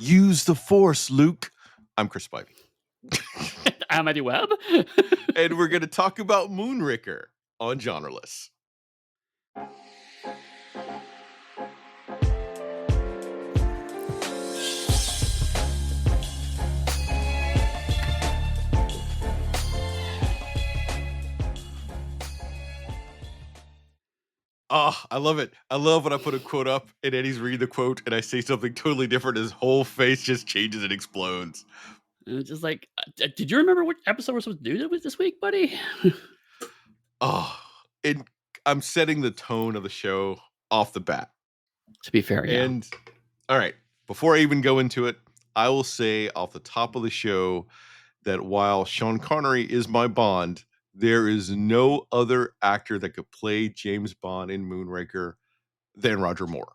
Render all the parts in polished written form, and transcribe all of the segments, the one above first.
Use the Force, Luke. I'm Chris Spivey. I'm Eddie Webb. And we're going to talk about Moonraker on Genreless. Oh, I love it. I love when I put a quote up and Eddie's reading the quote and I say something totally different. His whole face just changes and explodes. And it's just like, did you remember what episode we're supposed to do this week, buddy? I'm setting the tone of the show off the bat. To be fair, yeah. And all right, before I even go into it, I will say off the top of the show that while Sean Connery is my Bond, there is no other actor that could play James Bond in Moonraker than Roger Moore.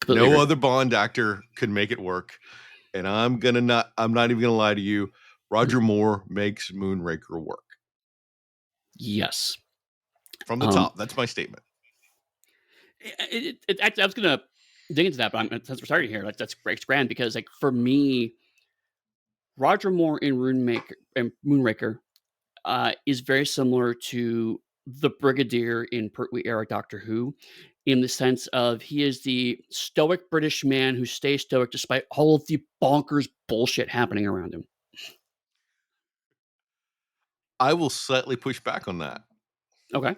Completely no agree. other Bond actor could make it work. And I'm not even gonna lie to you. Roger Moore makes Moonraker work. Yes. From the top. That's my statement. I was gonna dig into that, but since we're starting here, that's grand because, like, for me, Roger Moore in Moonraker is very similar to the Brigadier in Pertwee era Doctor Who, in the sense of he is the stoic British man who stays stoic despite all of the bonkers bullshit happening around him. I will slightly push back on that. Okay.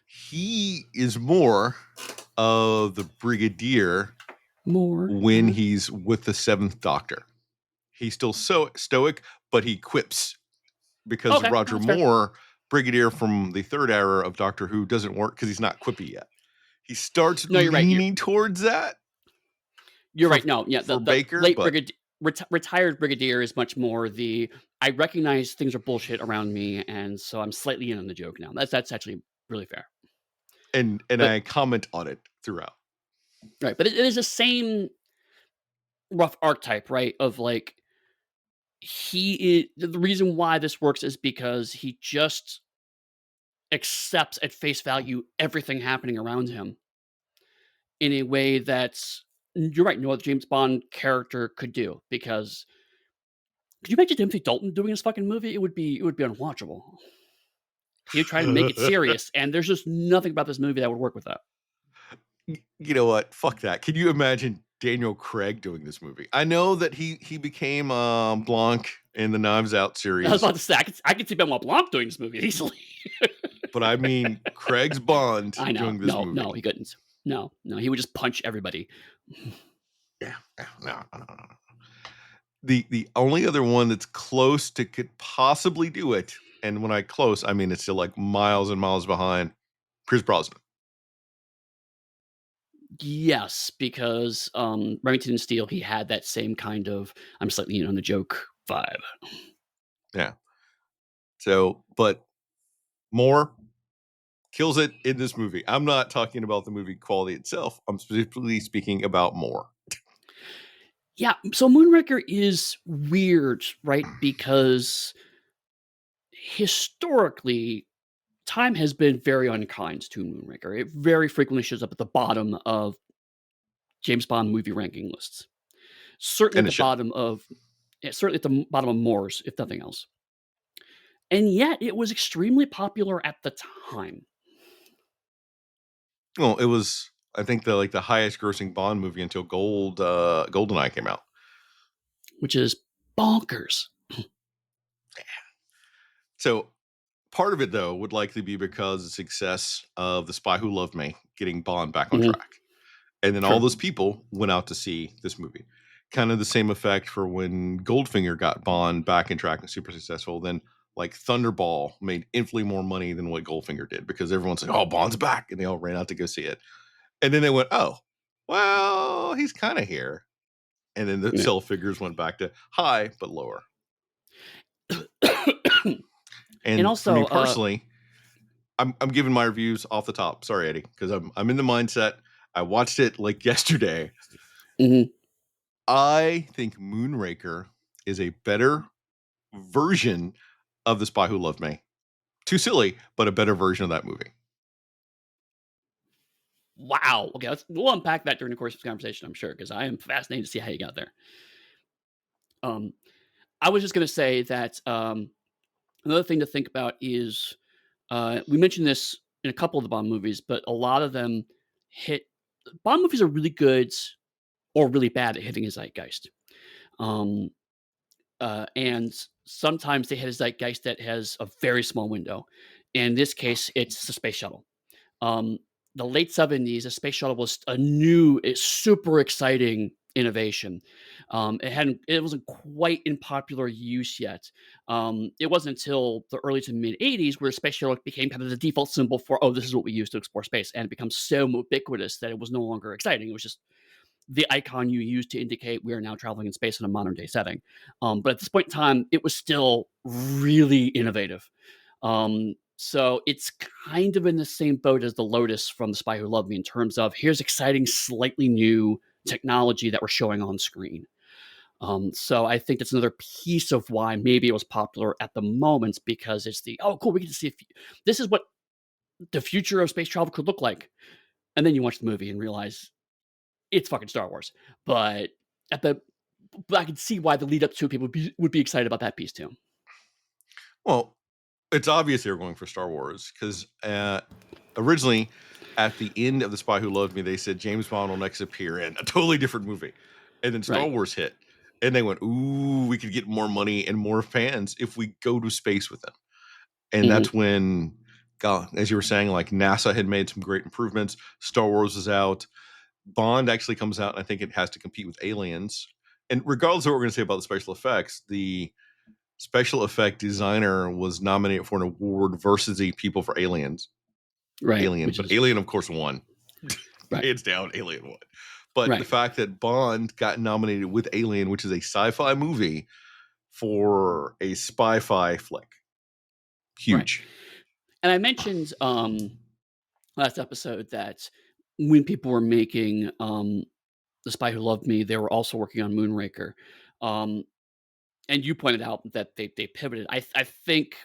He is more of the Brigadier when he's with the Seventh Doctor. He's still so stoic, but he quips because Roger Moore, Brigadier from the third era of Doctor Who, doesn't work because he's not quippy yet. He starts leaning towards that. You're right. No, yeah, the Baker, late retired Brigadier is much more the I recognize things are bullshit around me, and so I'm slightly in on the joke now. That's actually really fair. And I comment on it throughout. Right, but it is the same rough archetype, right? Of like the reason why this works is because he just accepts at face value everything happening around him in a way that's, you're right, no other James Bond character could do. Because could you imagine Timothy Dalton doing this fucking movie? It would be unwatchable. He would try to make it serious, and there's just nothing about this movie that would work with that. You know what? Fuck that. Can you imagine Daniel Craig doing this movie? I know that he became Blanc in the Knives Out series. I was about to say, I could see Benoit Blanc doing this movie easily. But I mean, Craig's Bond doing this movie. No, he couldn't. No, he would just punch everybody. Yeah, no. The only other one that's close to could possibly do it, and when I close, I mean it's still like miles and miles behind, Pierce Brosnan. Yes, because Remington and Steele, he had that same kind of I'm slightly in on the joke vibe. Yeah. So, but Moore kills it in this movie. I'm not talking about the movie quality itself. I'm specifically speaking about Moore. Yeah, so Moonraker is weird, right? Because historically, time has been very unkind to Moonraker. It very frequently shows up at the bottom of James Bond movie ranking lists. Certainly at the bottom of Moore's, if nothing else. And yet, it was extremely popular at the time. Well, it was, I think, the highest grossing Bond movie until GoldenEye came out, which is bonkers. So part of it, though, would likely be because of the success of The Spy Who Loved Me getting Bond back on track. And then all those people went out to see this movie. Kind of the same effect for when Goldfinger got Bond back in track and super successful. Then like Thunderball made infinitely more money than what Goldfinger did because everyone said, oh, Bond's back. And they all ran out to go see it. And then they went, oh, well, he's kind of here. And then the sell figures went back to high, but lower. And also, for me personally, I'm giving my reviews off the top. Sorry, Eddie, because I'm in the mindset. I watched it like yesterday. Mm-hmm. I think Moonraker is a better version of The Spy Who Loved Me. Too silly, but a better version of that movie. Wow. Okay, we'll unpack that during the course of this conversation, I'm sure, because I am fascinated to see how you got there. Um, I was just gonna say that another thing to think about is we mentioned this in a couple of the Bond movies, but a lot of them hit. Bond movies are really good or really bad at hitting a zeitgeist. Um, and sometimes they hit a zeitgeist that has a very small window. In this case, it's the space shuttle. Um, the late 70s, the space shuttle was a new, it's super exciting innovation. It wasn't quite in popular use yet. It wasn't until the early to mid 80s where space shuttle became kind of the default symbol for, oh, this is what we use to explore space, and it becomes so ubiquitous that it was no longer exciting. It was just the icon you use to indicate we are now traveling in space in a modern day setting. But at this point in time, it was still really innovative. So it's kind of in the same boat as the Lotus from The Spy Who Loved Me in terms of here's exciting, slightly new technology that we're showing on screen. So I think that's another piece of why maybe it was popular at the moment because it's the oh cool we get to see if this is what the future of space travel could look like, and then you watch the movie and realize it's fucking Star Wars. But at the but I can see why the lead up to people would be excited about that piece too. Well, it's obvious they were going for Star Wars because originally, at the end of The Spy Who Loved Me, they said James Bond will next appear in a totally different movie, and then Star Right. Wars hit, and they went, "Ooh, we could get more money and more fans if we go to space with them." And Mhm. that's when, God, as you were saying, like NASA had made some great improvements. Star Wars is out. Bond actually comes out, and I think it has to compete with Aliens. And regardless of what we're going to say about the special effects, the special effect designer was nominated for an award versus the people for Right. Alien, Which but is Alien, of course, won. right. Hands down, Alien won. But the Right. fact that Bond got nominated with Alien, which is a sci-fi movie, for a spy-fi flick, Right. huge. And I mentioned last episode that when people were making The Spy Who Loved Me, they were also working on Moonraker. Um and you pointed out that they pivoted. I think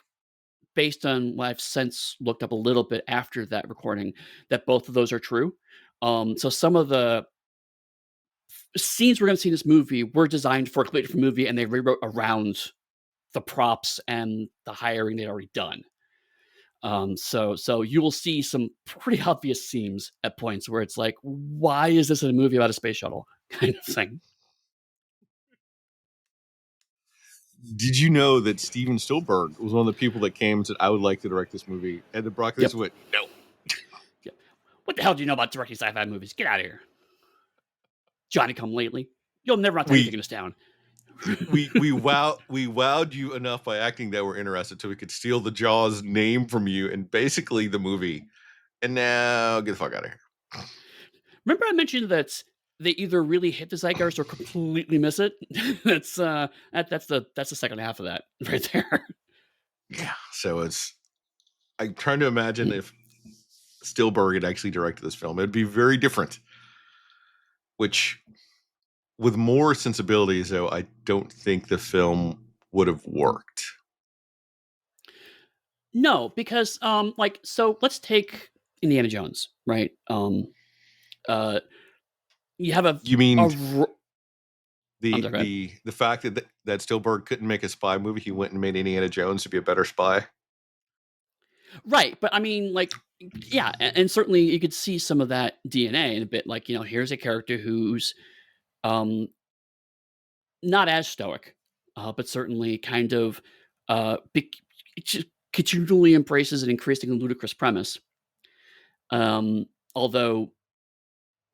based on what I've since looked up a little bit after that recording, that both of those are true. So some of the scenes we're going to see in this movie were designed for a completely different movie, and they rewrote around the props and the hiring they'd already done. So you will see some pretty obvious seams at points where it's like, why is this in a movie about a space shuttle kind of thing? Did you know that Steven Spielberg was one of the people that came and said, "I would like to direct this movie," and the Broccoli's Yep. went, "No." Yep. What the hell do you know about directing sci-fi movies? Get out of here, Johnny Come Lately. You'll never amount to anything We in this town. we wowed you enough by acting that we're interested, so we could steal the Jaws name from you and basically the movie. And now get the fuck out of here. Remember I mentioned that they either really hit the zeitgeist or completely miss it? That's the second half of that right there. Yeah. So I'm trying to imagine if Spielberg had actually directed this film, it'd be very different. Which, with more sensibilities, though, I don't think the film would have worked. No, because, so let's take Indiana Jones, right? Uh, you have You a mean r I'm the sorry, go ahead. the the fact that Spielberg couldn't make a spy movie, he went and made Indiana Jones to be a better spy? Right, but I mean, yeah, and certainly you could see some of that DNA in a bit, like, here's a character who's, um, not as stoic, but certainly kind of, bec just continually embraces an increasingly ludicrous premise. Although,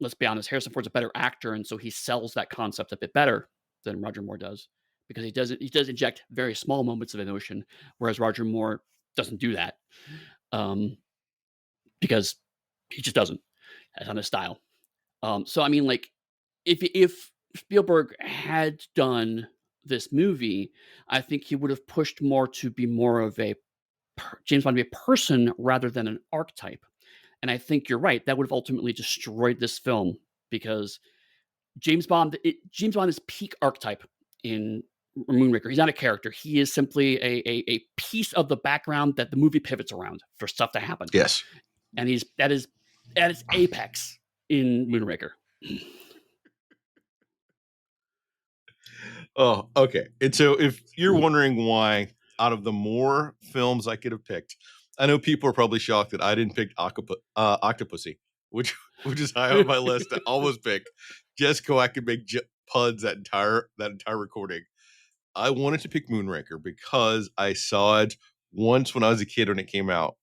let's be honest, Harrison Ford's a better actor, and so he sells that concept a bit better than Roger Moore does, because he does inject very small moments of emotion, whereas Roger Moore doesn't do that, um, because he just doesn't. That's not his style. So I mean, like, if Spielberg had done this movie, I think he would have pushed more to be more of a James Bond to be a person rather than an archetype. And I think you're right. That would have ultimately destroyed this film because James Bond is peak archetype in Moonraker. He's not a character. He is simply a piece of the background that the movie pivots around for stuff to happen. Yes. And he's that is at its apex in Moonraker. Oh, okay. And so if you're wondering why, out of the more films I could have picked, I know people are probably shocked that I didn't pick Octopussy, which which is high on my list to almost pick, just so I could make puns that entire recording. I wanted to pick Moonraker because I saw it once when I was a kid when it came out,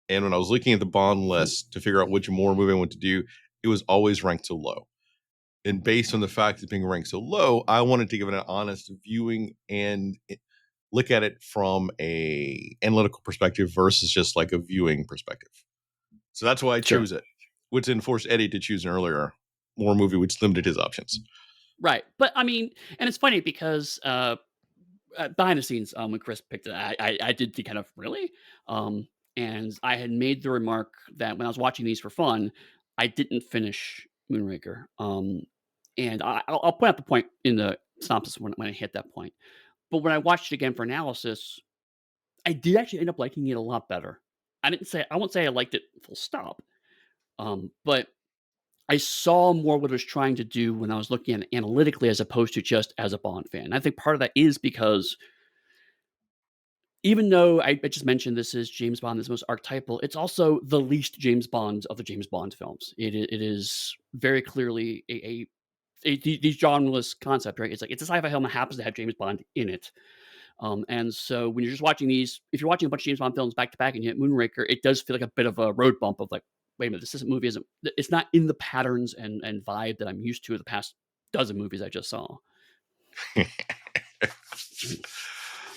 and when I was looking at the Bond list to figure out which more movie I want to do, it was always ranked so low. And based on the fact it's being ranked so low, I wanted to give it an honest viewing and look at it from a analytical perspective versus just like a viewing perspective. So that's why I Sure. chose it, which then forced Eddie to choose an earlier more movie, which limited his options. Right. But I mean, and it's funny because behind the scenes, when Chris picked it, I did the kind of really, um, and I had made the remark that when I was watching these for fun, I didn't finish Moonraker, and I'll point out the point in the synopsis when I hit that point. But when I watched it again for analysis, I did actually end up liking it a lot better. I won't say I liked it full stop, but I saw more what it was trying to do when I was looking at it analytically as opposed to just as a Bond fan. And I think part of that is because even though I just mentioned this is James Bond is most archetypal, it's also the least James Bond of the James Bond films. It is very clearly these genreless concept, right? It's like it's a sci-fi film that happens to have James Bond in it. And so when you're just watching these, if you're watching a bunch of James Bond films back to back and you hit Moonraker, it does feel like a bit of a road bump of like, wait a minute, this isn't movie isn't it's not in the patterns and vibe that I'm used to the past dozen movies I just saw.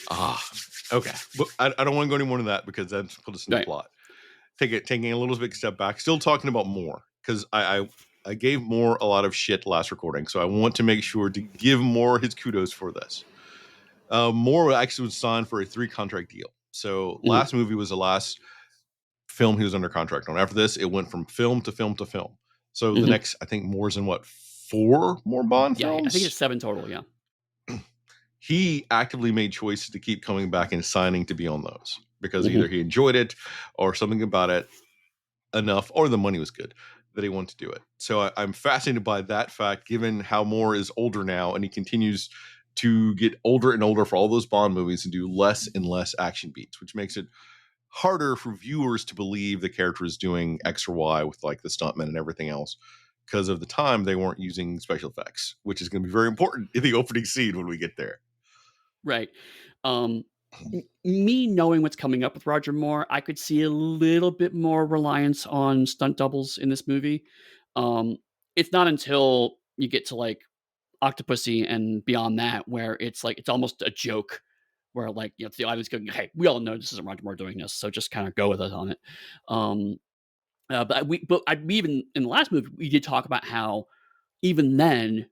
Ah, okay. But I don't want to go any more than that because that's put us in the Right. plot. Taking a little big step back, still talking about more because I gave Moore a lot of shit last recording, so I want to make sure to give Moore his kudos for this. Moore actually was signed for a 3 contract deal. So Mhm. last movie was the last film he was under contract on. After this, it went from film to film to film. So the Mhm. next, I think, Moore's in what, 4 more Bond Yeah, I think it's films? 7 total, yeah. He actively made choices to keep coming back and signing to be on those because either Mhm. he enjoyed it or something about it enough, or the money was good that he wanted to do it. So I'm fascinated by that fact, given how Moore is older now and he continues to get older and older for all those Bond movies and do less and less action beats, which makes it harder for viewers to believe the character is doing X or Y with like the stuntmen and everything else. Because of the time they weren't using special effects, which is going to be very important in the opening scene when we get there. Right. Um, me knowing what's coming up with Roger Moore, I could see a little bit more reliance on stunt doubles in this movie. Um, it's not until you get to, like, Octopussy and beyond that where it's, like, it's almost a joke where, like, you know, the audience going, "Hey, we all know this isn't Roger Moore doing this, so just kinda go with us on it." Um, we even in the last movie, we did talk about how even then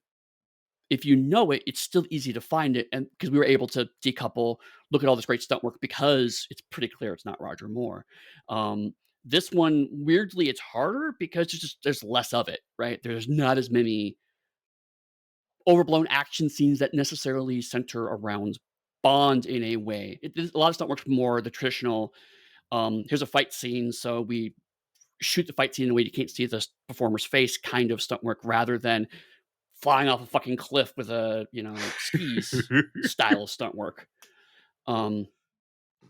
if you know it, it's still easy to find it, and because we were able to decouple, look at all this great stunt work because it's pretty clear it's not Roger Moore. This one, weirdly, it's harder because there's less of it, right? There's not as many overblown action scenes that necessarily center around Bond in a way. A lot of stunt work's more the traditional. Here's a fight scene, so we shoot the fight scene in a way you can't see the performer's face, kind of stunt work, rather than flying off a fucking cliff with a, you know, skis style of stunt work. Um,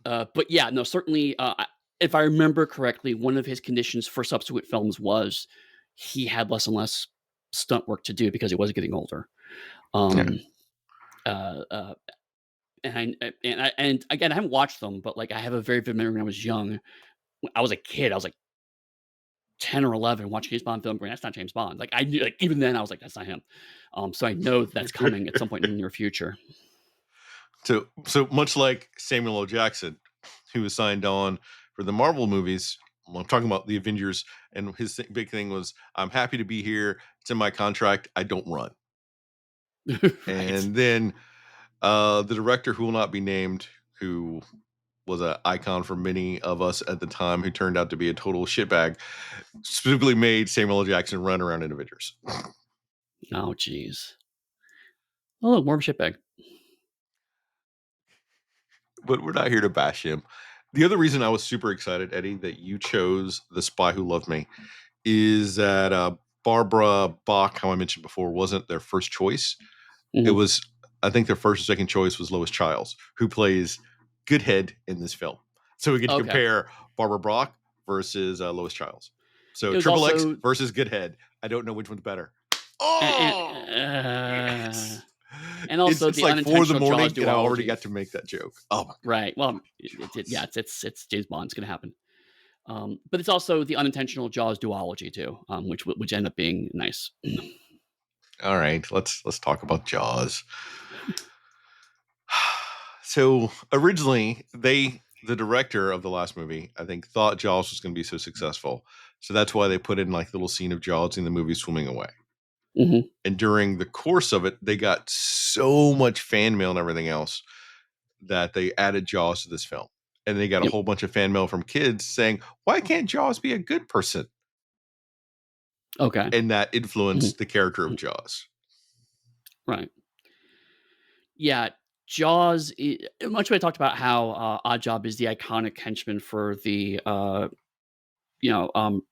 but yeah, no, certainly, if I remember correctly, one of his conditions for subsequent films was he had less and less stunt work to do because he was getting older. Yeah. Um, uh, uh, and again, I haven't watched them, but like I have a very vivid memory when I was young. When I was a kid. I was like 10 or 11 watching James Bond film, going, "That's not James Bond." Like, I knew like, even then, I was like, "That's not him." So I know that's coming at some point in the near future. So much like Samuel L. Jackson, who was signed on for the Marvel movies. I'm talking about the Avengers, and his big thing was, "I'm happy to be here. It's in my contract. I don't run." Right. And then the director, who will not be named, who was an icon for many of us at the time, who turned out to be a total shitbag, specifically made Samuel L. Jackson run around in Avengers. Oh, jeez. Oh, more of a shitbag. But we're not here to bash him. The other reason I was super excited, Eddie, that you chose The Spy Who Loved Me is that Barbara Bach, how I mentioned before, wasn't their first choice. It Mhm. was, I think, their first or second choice was Lois Childs, who plays Goodhead in this film. So we get to Okay. compare Barbara Bach versus Lois Childs. So It was Triple X also versus Goodhead. I don't know which one's better. and Oh, and, uh, yes. and It's also it's the like 4 in the unintentional Jaws morning, and I already duology. got to make that joke. Oh my Right. Well, yeah, gosh, it's James Bond. It's gonna happen. But it's also the unintentional Jaws duology too, which ended up being nice. Jaws. All right, let's talk about Jaws. So originally, the director of the last movie, I think, thought Jaws was going to be so successful, so that's why they put in like little scene of Jaws in the movie swimming away. Mhm. And during the course of it, they got so much fan mail and everything else that they added Jaws to this film, and they got a Yep. whole bunch of fan mail from kids saying, "Why can't Jaws be a good person?" Okay. And that Mhm. influenced the character of Mhm. Jaws. Right. Yeah. Jaws. Much we talked about how Odd Job is the iconic henchman for the you know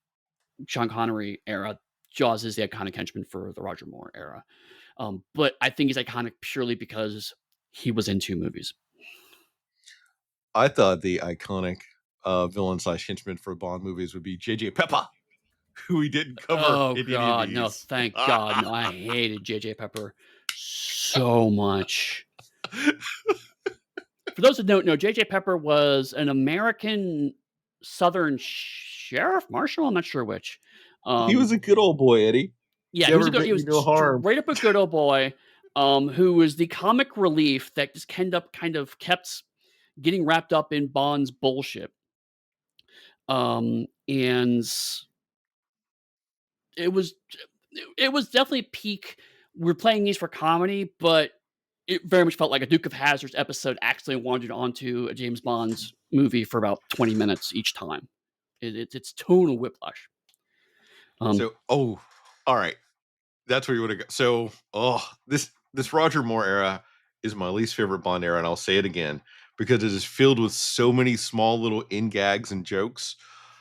Sean Connery era. Jaws is the iconic henchman for the Roger Moore era. But I think he's iconic purely because he was in 2 movies. I thought the iconic villain slash henchman for Bond movies would be JJ Pepper, who we didn't cover Oh in any of god, no, these. thank God, no, I hated JJ Pepper so much. For those that don't know, JJ Pepper was an American Southern sheriff, marshal, I'm not sure which. He Um, was a good old boy, Eddie. yeah, he was a Never good he meant was you no harm. straight up a good old boy, who was the comic relief that just kind of kept getting wrapped up in Bond's bullshit. And it was it was definitely peak. We're playing these for comedy, but it very much felt like a Duke of Hazzard's episode accidentally wandered onto a James Bond's movie for about 20 minutes each time. It's total whiplash. Um, So, oh, all right. That's where you would have go. So, this Roger Moore era is my least favorite Bond era, and I'll say it again because it is filled with so many small little in gags and jokes,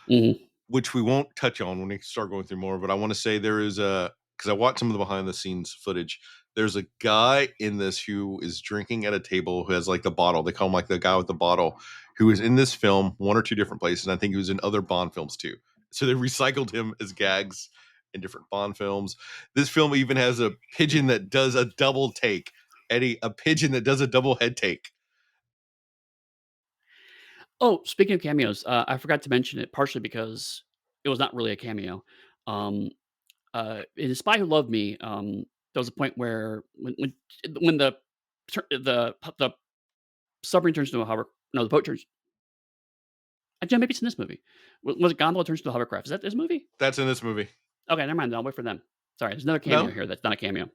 mhm, which we won't touch on when we start going through more. But I want to say there is a, because I watched some of the behind the scenes footage. There's a guy in this who is drinking at a table who has like the bottle. They call him like the guy with the bottle, who is in this film one or two different places. And I think he was in other Bond films too. So they recycled him as gags in different Bond films. This film even has a pigeon that does a double take. Eddie, a pigeon that does a double head take. oh, speaking of cameos, I forgot to mention it partially because it was not really a cameo. Um, in The Spy Who Loved Me, there was a point where when the submarine turns into a hover no, the boat turns actually, maybe it's in this movie. Was it Gondola turns into a hovercraft? Is that this movie? That's in this movie. Okay, never mind then, I'll wait for them. Sorry, there's another cameo No, here that's not a cameo.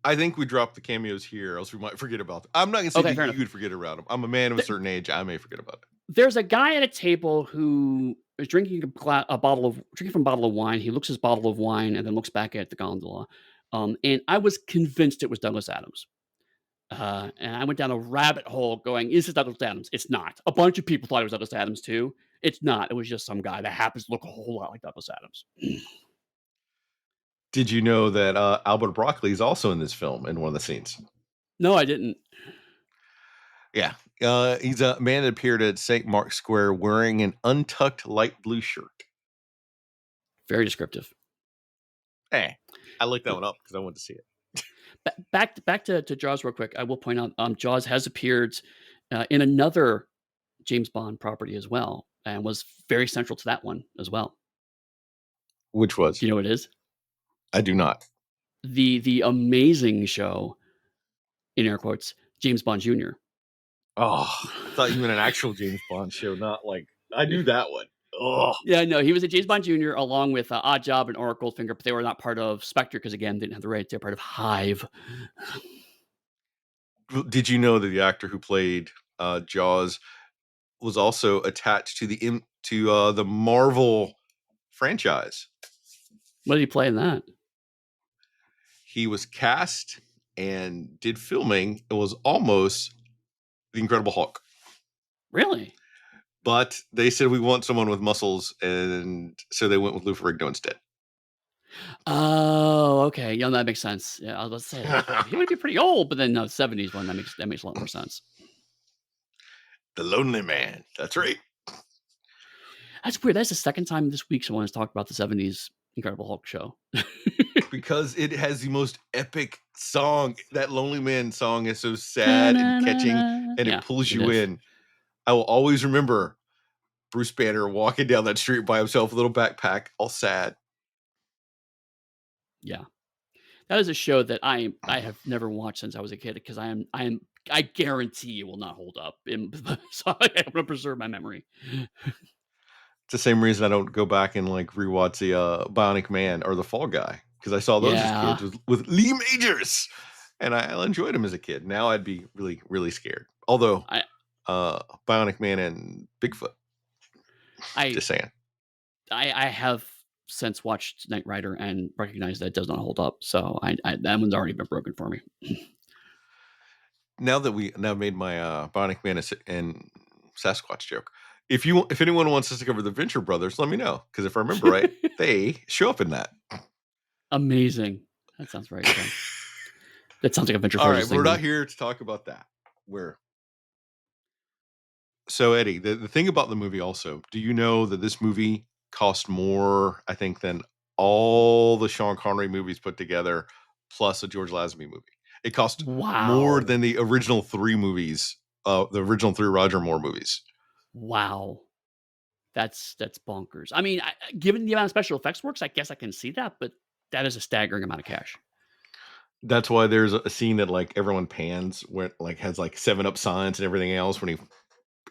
I think we dropped the cameos here, else we might forget about them. I'm not gonna say Okay, that fair enough. you'd forget about them. I'm a man of a Th certain age. I may forget about it. there's a guy at a table who is drinking a bottle of drinking from a bottle of wine. He looks at his bottle of wine and then looks back at the gondola. And I was convinced it was Douglas Adams. And I went down a rabbit hole going, "Is this Douglas Adams?" It's not. A bunch of people thought it was Douglas Adams too. It's not. It was just some guy that happens to look a whole lot like Douglas Adams. Did you know that Albert Broccoli is also in this film in one of the scenes? No, I didn't. Yeah, he's a man that appeared at St. Mark's Square wearing an untucked light blue shirt. Very descriptive. Hey, I looked that one up because I wanted to see it. Back to Jaws real quick. I will point out Jaws has appeared in another James Bond property as well, and was very central to that one as well. Which Do was? you know what it is? I do not. The amazing show in air quotes James Bond Jr. Oh, I thought you meant an actual James Bond show, not like I knew that one. Oh, Yeah, no, he was a James Bond Jr. along with Odd Job and Oracle Finger, but they were not part of Spectre because again, they didn't have the rights. They're part of Hive. did you know that the actor who played Jaws was also attached to the Marvel franchise? What did he play in that? He was cast and did filming. It was almost the Incredible Hulk. Really? but they said we want someone with muscles, and so they went with Lou Ferrigno instead. Oh, okay. Yeah, that makes sense. Yeah, I was about to say he would be pretty old, but then no, 70s one that makes a lot more sense. The Lonely Man. That's right. That's weird. That's the second time this week someone has talked about the 70s Incredible Hulk show. Because it has the most epic song. That Lonely Man song is so sad and catching, Ta-na-na-na. and it Yeah, pulls it you is. in. I will always remember Bruce Banner walking down that street by himself, with a little backpack, all sad. Yeah. That is a show that I have never watched since I was a kid because I guarantee it will not hold up. So I'm gonna preserve my memory. It's the same reason I don't go back and like rewatch the Bionic Man or the Fall Guy, because I saw those as Yeah. kids with Lee Majors, and I enjoyed him as a kid. Now I'd be really really scared. Although I Bionic Man and Bigfoot, I just saying. I have since watched Knight Rider and recognized that it does not hold up. So I that one's already been broken for me. Now that we now made my Bionic Man and Sasquatch joke. If anyone wants us to cover the Venture Brothers, let me know, because if I remember right, they show up in that. Amazing. That sounds very good. That sounds like a Venture All right, Brothers we're thing not though. here to talk about that. We're So Eddie, the thing about the movie also, do you know that this movie cost more, I think, than all the Sean Connery movies put together, plus a George Lazenby movie? It cost more Wow. than the original three movies, the original three Roger Moore movies. Wow. That's bonkers. I mean, given the amount of special effects works, I guess I can see that, but that is a staggering amount of cash. That's why there's a scene that like everyone pans where it, like has like 7 Up signs and everything else when he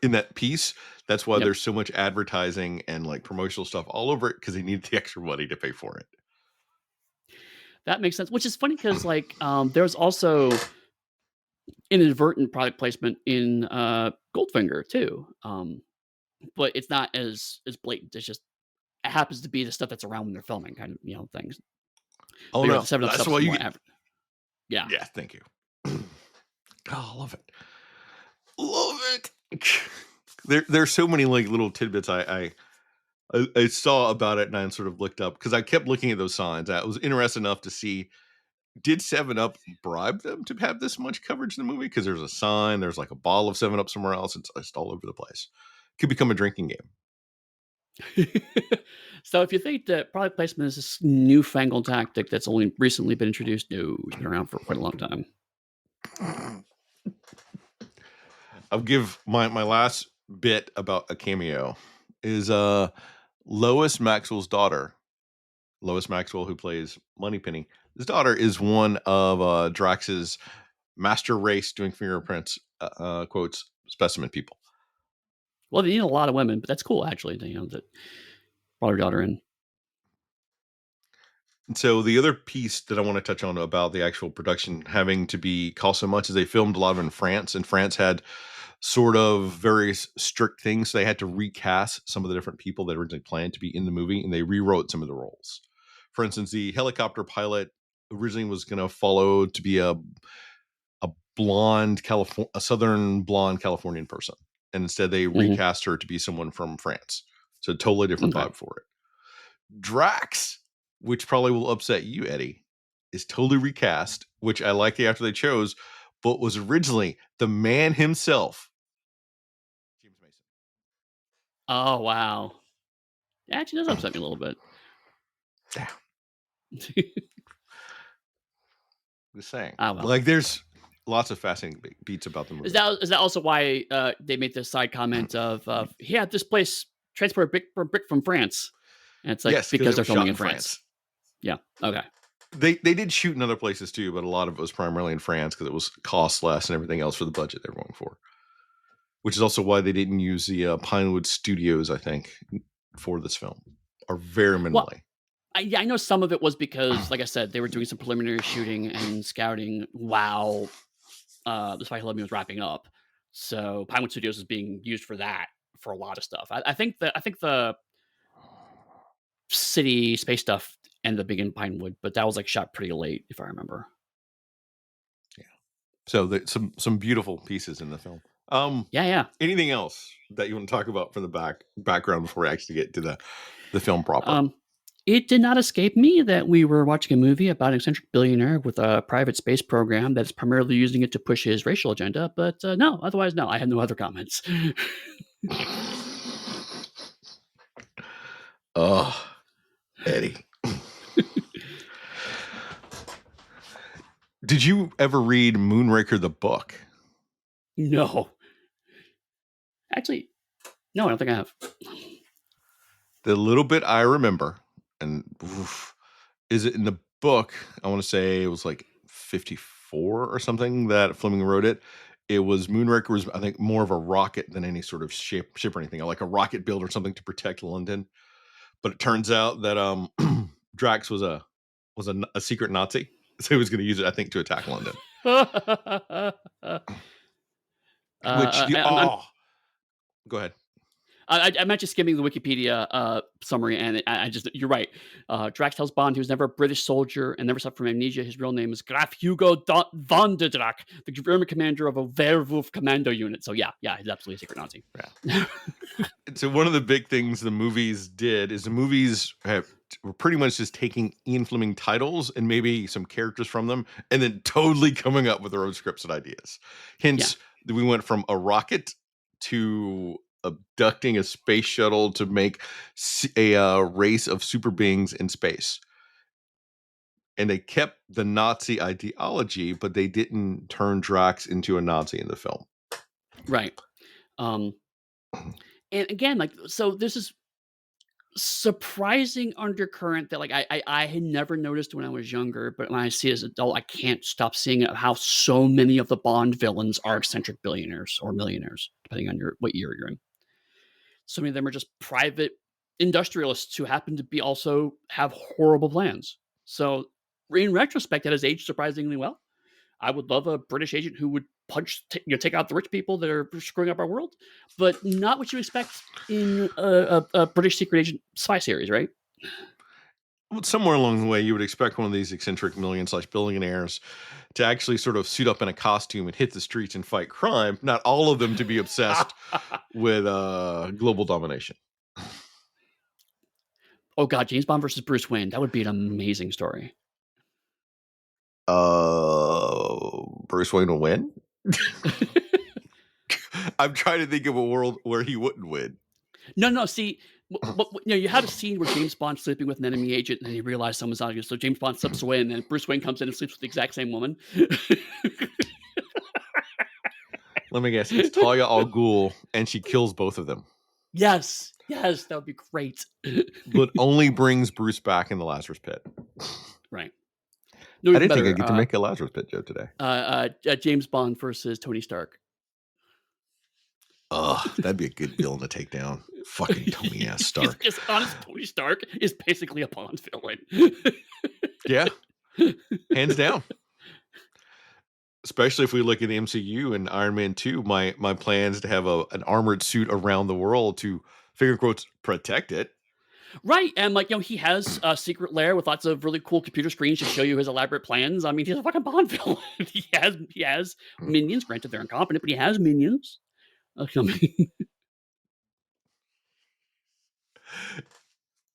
in that piece. That's why Yep. there's so much advertising and like promotional stuff all over it, because they need the extra money to pay for it. That makes sense, which is funny because like, there's also inadvertent product placement in, Goldfinger too, but it's not as blatant. It's just it happens to be the stuff that's around when they're filming kind of, things. Oh But you're right, the no, 7 Up that's stuff why is you more get. yeah. Yeah, thank you. Oh, I love it. Love it. There's so many like little tidbits I saw about it, and I sort of looked up because I kept looking at those signs. I was interested enough to see, did 7 Up bribe them to have this much coverage in the movie? Because there's a sign, there's like a bottle of 7 Up somewhere else. It's just all over the place. Could become a drinking So if you think that product placement is this newfangled tactic that's only recently been introduced, no, it's been around for quite a long time. game. I'll give my last bit about a cameo is Lois Maxwell's daughter. Lois Maxwell, who plays Moneypenny. His daughter is one of Drax's master race doing fingerprints, quotes, specimen people. Well, they need a lot of women, but that's cool actually, that brought her daughter in. And so the other piece that I want to touch on about the actual production having to be cost so much is they filmed a lot of in France, and France had sort of very strict things. So they had to recast some of the different people that originally planned to be in the movie, and they rewrote some of the roles. For instance, the helicopter pilot originally was going to follow to be a a southern blonde Californian person, and instead they Mhm. recast her to be someone from France. So totally different Okay. vibe for it. Drax, which probably will upset you, Eddie, is totally recast, which I like the actor they chose, but was originally the man himself, James Mason. Oh, wow. It actually does upset me a little bit. Yeah, just saying. Ah, well. Like, there's lots of fascinating beats about the Is movie. that also why, they made the side comment of, "Yeah, this place transported brick from France," and it's like, Yes, because because it they're was filming shot in in France. France. Yeah, okay. They did shoot in other places too, but a lot of it was primarily in France because it was cost less and everything else for the budget they were going for. Which is also why they didn't use the Pinewood Studios, I think, for this film, or very Well, minimally. yeah, I know some of it was because, like I said, they were doing some preliminary shooting and scouting while, The Spy Who Loved Me was wrapping up. So, Pinewood Studios is being used for that, for a lot of stuff. I think the city space stuff ended up being in Pinewood, but that was, like, shot pretty late, if I remember. Yeah. So some beautiful pieces in the film. Um, Yeah, yeah. Anything else that you want to talk about from the background before we actually get to the film proper? Um, it did not escape me that we were watching a movie about an eccentric billionaire with a private space program that's primarily using it to push his racial agenda. But no, otherwise, no, I have no other comments. Oh, Eddie. Did you ever read Moonraker the book? No, actually, no, I don't think I have. The little bit I remember, and oof, is it in the book? I want to say it was like 54 or something that Fleming wrote it. It was Moonraker was, I think, more of a rocket than any sort of ship or anything, like a rocket build or something to protect London. But it turns out that Drax was a secret Nazi, so he was going to use it, I think, to attack London. Which you I'm oh, go ahead. I meant just skimming the Wikipedia summary, and I just you're right. Drax tells Bond he was never a British soldier and never suffered from amnesia. His real name is Graf Hugo von der Draak, the German commander of a Werewolf commando unit. So yeah, he's absolutely a secret Nazi. Yeah. So one of the big things the movies did is the movies were pretty much just taking Ian Fleming titles and maybe some characters from them, and then totally coming up with their own scripts and ideas. Yeah, Hence, we went from a rocket to abducting a space shuttle to make a race of super beings in space. And they kept the Nazi ideology, but they didn't turn Drax into a Nazi in the film. right. Um, and again, like so, this is surprising undercurrent that like I had never noticed when I was younger, but when I see it as an adult, I can't stop seeing it, how so many of the Bond villains are eccentric billionaires or millionaires, depending on your what year you're in. So many of them are just private industrialists who happen to be also have horrible plans. So in retrospect, that has aged surprisingly well. I would love a British agent who would take out the rich people that are screwing up our world, but not what you expect in a British secret agent spy series, right? Well, somewhere along the way, you would expect one of these eccentric million/billionaires to actually sort of suit up in a costume and hit the streets and fight crime. Not all of them to be obsessed with global domination. Oh god, James Bond versus Bruce Wayne. That would be an amazing story. Bruce Wayne will win. I'm trying to think of a world where he wouldn't win. No, see, you had a scene where James Bond's sleeping with an enemy agent, and then he realized someone's on you. So James Bond slips away, and then Bruce Wayne comes in and sleeps with the exact same woman. Let me guess. It's Talia al Ghul, and she kills both of them. Yes, that would be great. But only brings Bruce back in the Lazarus Pit. Right. No, I even didn't think better. I'd get to make a Lazarus Pit joke today. James Bond versus Tony Stark. Ugh, that'd be a good villain to take down. Fucking Tony ass Stark. Because honest, Tony Stark is basically a Bond villain. Yeah, hands down. Especially if we look at the MCU and Iron Man 2, my plans to have an armored suit around the world to figure quotes protect it. Right, and like he has a secret lair with lots of really cool computer screens to show you his elaborate plans. I mean, he's a fucking Bond villain. he has minions. Granted, they're incompetent, but he has minions. I mean,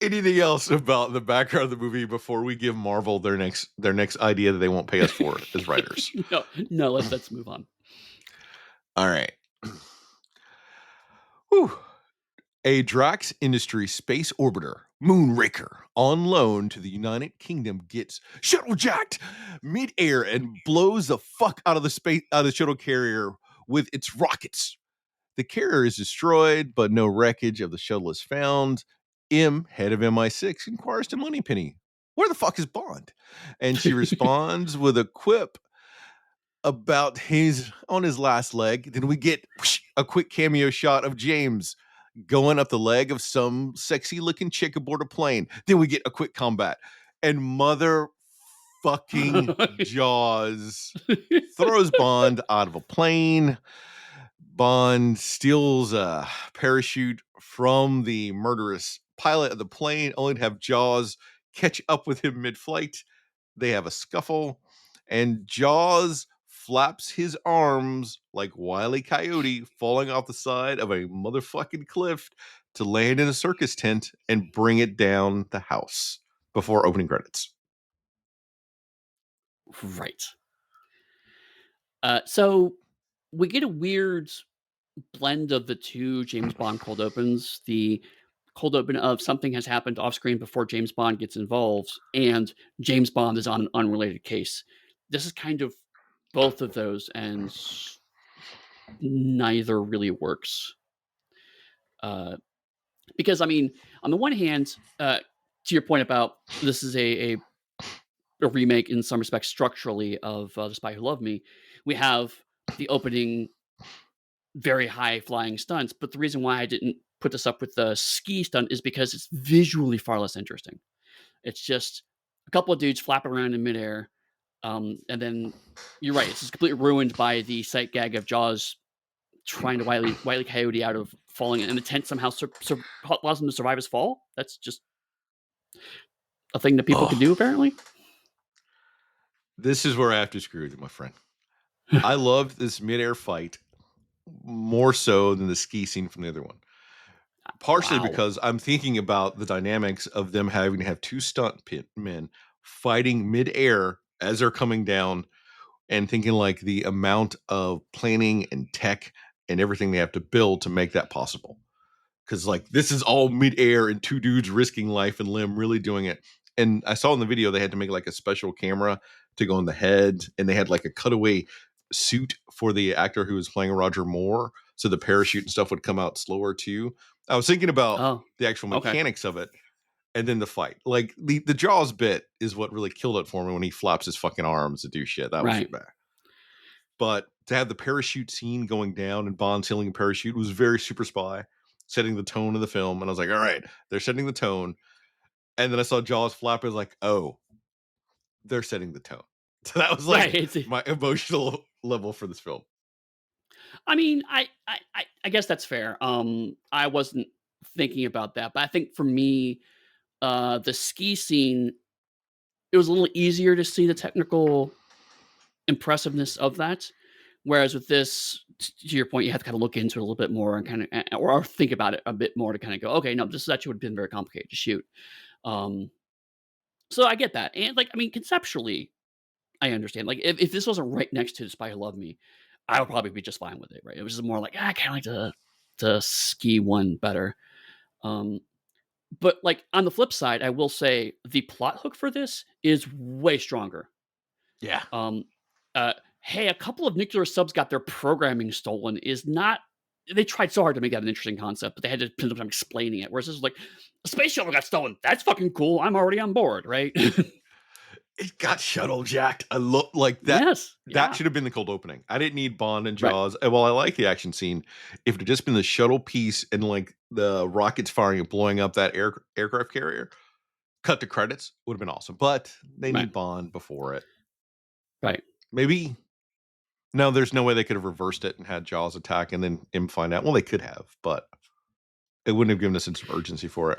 Anything else about the background of the movie before we give Marvel their next idea that they won't pay us for as writers? no. Let's move on. All right. Whew. A Drax Industries space orbiter, Moonraker, on loan to the United Kingdom, gets shuttlejacked mid-air and blows the fuck out of the shuttle carrier with its rockets. The carrier is destroyed, but no wreckage of the shuttle is found. M, head of MI6, inquires to Moneypenny, "Where the fuck is Bond?" And she responds with a quip about his on his last leg. Then we get a quick cameo shot of James going up the leg of some sexy looking chick aboard a plane. Then we get a quick combat. And mother fucking Jaws throws Bond out of a plane. Bond steals a parachute from the murderous pilot of the plane, only to have Jaws catch up with him mid-flight. They have a scuffle, and Jaws flaps his arms like Wile E. Coyote falling off the side of a motherfucking cliff to land in a circus tent and bring it down the house before opening credits. Right. So we get a weird blend of the two James Bond cold opens. The cold open of something has happened off screen before James Bond gets involved, and James Bond is on an unrelated case. This is kind of both of those, and neither really works. Uh, because I mean, on the one hand, to your point about this is a remake in some respects structurally of The Spy Who Loved Me, we have the opening very high flying stunts. But the reason why I didn't put this up with the ski stunt is because it's visually far less interesting. It's just a couple of dudes flapping around in midair. And then you're right, it's just completely ruined by the sight gag of Jaws trying to Wile E. Coyote out of falling in, and the tent somehow allows him to survive his fall. That's just a thing that people can Oh, do, apparently. this is where I have to screw with you, my friend. I loved this midair fight more so than the ski scene from the other one. Partially Wow. because I'm thinking about the dynamics of them having to have two men fighting midair as they're coming down, and thinking like the amount of planning and tech and everything they have to build to make that possible. Because like this is all midair and two dudes risking life and limb, really doing it. And I saw in the video they had to make like a special camera to go on the head, and they had like a cutaway suit for the actor who was playing Roger Moore, so the parachute and stuff would come out slower too. I was thinking about Oh, the actual okay. mechanics of it, and then the fight. Like the Jaws bit is what really killed it for me when he flaps his fucking arms to do shit. That was Right. bad. But to have the parachute scene going down and Bond sailing a parachute was very Super Spy, setting the tone of the film. And I was like, all right, they're setting the tone. And then I saw Jaws flap. I was like, oh, they're setting the tone. So that was Right. like my emotional level for this film. I mean, I guess that's fair. I wasn't thinking about that, but I think for me, the ski scene, it was a little easier to see the technical impressiveness of that. Whereas with this, to your point, you have to kind of look into it a little bit more and kind of, or think about it a bit more to kind of go, okay, no, this actually would have been very complicated to shoot. Um, so I get that, and like, I mean, conceptually, I understand. Like, if this wasn't right next to The Spy Who Loved Me, I would probably be just fine with it, right? It was just more like, I kind of like the ski one better. Um, but like on the flip side, I will say the plot hook for this is way stronger. Yeah. Um, hey, a couple of nuclear subs got their programming stolen is not. They tried so hard to make that an interesting concept, but they had to spend some time explaining it. Whereas this is like, a space shuttle got stolen. That's fucking cool. I'm already on board, right? It got shuttle jacked. I look like that. Yes. That Yeah. should have been the cold opening. I didn't need Bond and Right. Jaws. And while I like the action scene, if it had just been the shuttle piece and like the rockets firing and blowing up that aircraft carrier, cut to credits would have been awesome. But they Right. need Bond before it. Right. Maybe no, there's no way they could have reversed it and had Jaws attack and then him find out. Well, they could have, but it wouldn't have given a sense of urgency for it.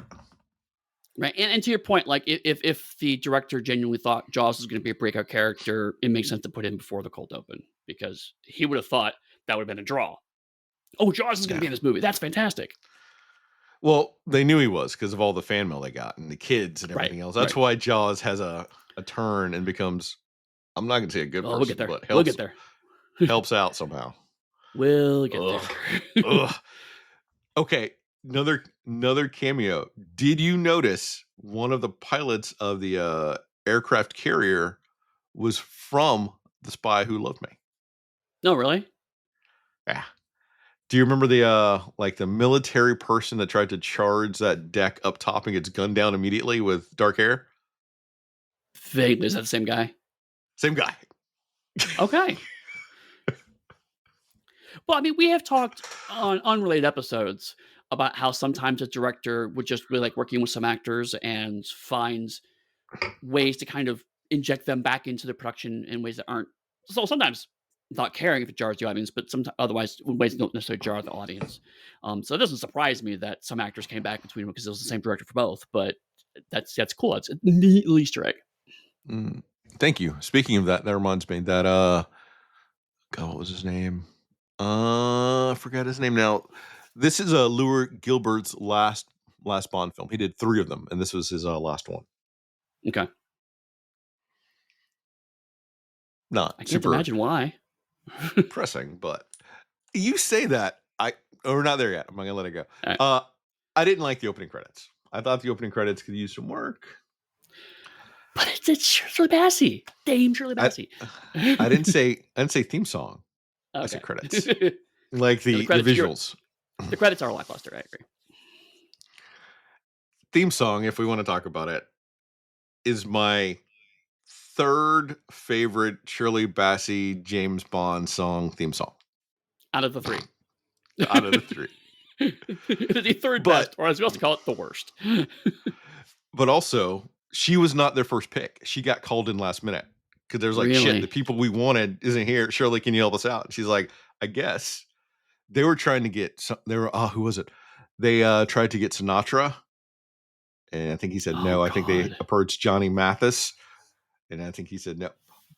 Right, and to your point, like if the director genuinely thought Jaws was going to be a breakout character, it makes sense to put him before the cold open because he would have thought that would have been a draw. Oh, Jaws is going to Yeah. be in this movie. That's fantastic. Well, they knew he was because of all the fan mail they got and the kids and Right, everything else. That's right. why Jaws has a turn and becomes, I'm not gonna say a good Oh, we'll get person, there. but We'll get there. helps out somehow. We'll get Ugh. there. Ugh. Okay, another cameo. Did you notice one of the pilots of the aircraft carrier was from The Spy Who Loved Me? No, really? Yeah. Do you remember the like the military person that tried to charge that deck up top and gets gunned down immediately with dark hair? Vaguely, is that the same guy? Same guy. Okay. Well, I mean, we have talked on unrelated episodes about how sometimes a director would just really like working with some actors and finds ways to kind of inject them back into the production in ways that aren't so sometimes not caring if it jars the audience, but sometimes otherwise in ways that don't necessarily jar the audience. So it doesn't surprise me that some actors came back between them because it was the same director for both. But that's cool. It's a neat Easter egg. Mm. Thank you. Speaking of that, that reminds me that God, what was his name? I forgot his name now. This is Lure Gilbert's last Bond film. He did 3 of them, and this was his last one. Okay. Not I can't super imagine why. pressing, but you say that we're not there yet. I'm not gonna let it go. Alright. I didn't like the opening credits. I thought the opening credits could use some work. But it's Shirley Bassey. Dame Shirley I Bassey. I didn't say theme song. I said Okay. credits. Like Yeah, the visuals. the credits are lackluster, I agree. Theme song, if we want to talk about it, is my 3rd favorite Shirley Bassey James Bond song theme song Out of the 3. out of the 3. It is the 3rd best, But or as we also call it, the worst. but also, she was not their first pick. She got called in last minute because there's like, shit, the Really? people we wanted isn't here. Shirley, can you help us out? And she's like, I guess. They were trying to get who was it? They tried to get Sinatra, and I think he said Oh no. I think they god. approached Johnny Mathis, and I think he said no.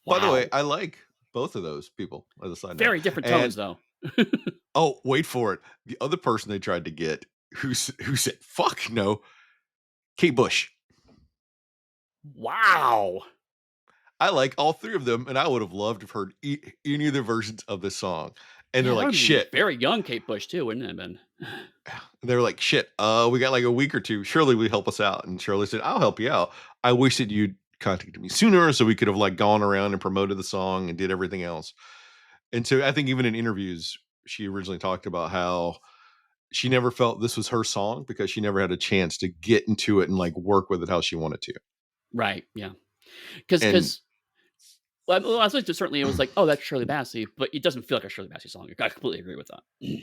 By the way, Wow. I like both of those people as a side note. Very different And tones, though. oh, wait for it. The other person they tried to get who said fuck no, Kate Bush. Wow. I like all 3 of them, and I would have loved to have heard any of the versions of this song. And they're Yeah, that like, would be shit. very young Kate Bush, too, wouldn't it have been? They're like, shit, we got like a week or 2. Shirley will help us out. And Shirley said, I'll help you out. I wish that you'd contacted me sooner so we could have like gone around and promoted the song and did everything else. And so I think even in interviews, she originally talked about how she never felt this was her song because she never had a chance to get into it and like work with it how she wanted to. Right, yeah. And Because well, I think certainly it was like, "Oh, that's Shirley Bassey," but it doesn't feel like a Shirley Bassey song. I completely agree with that.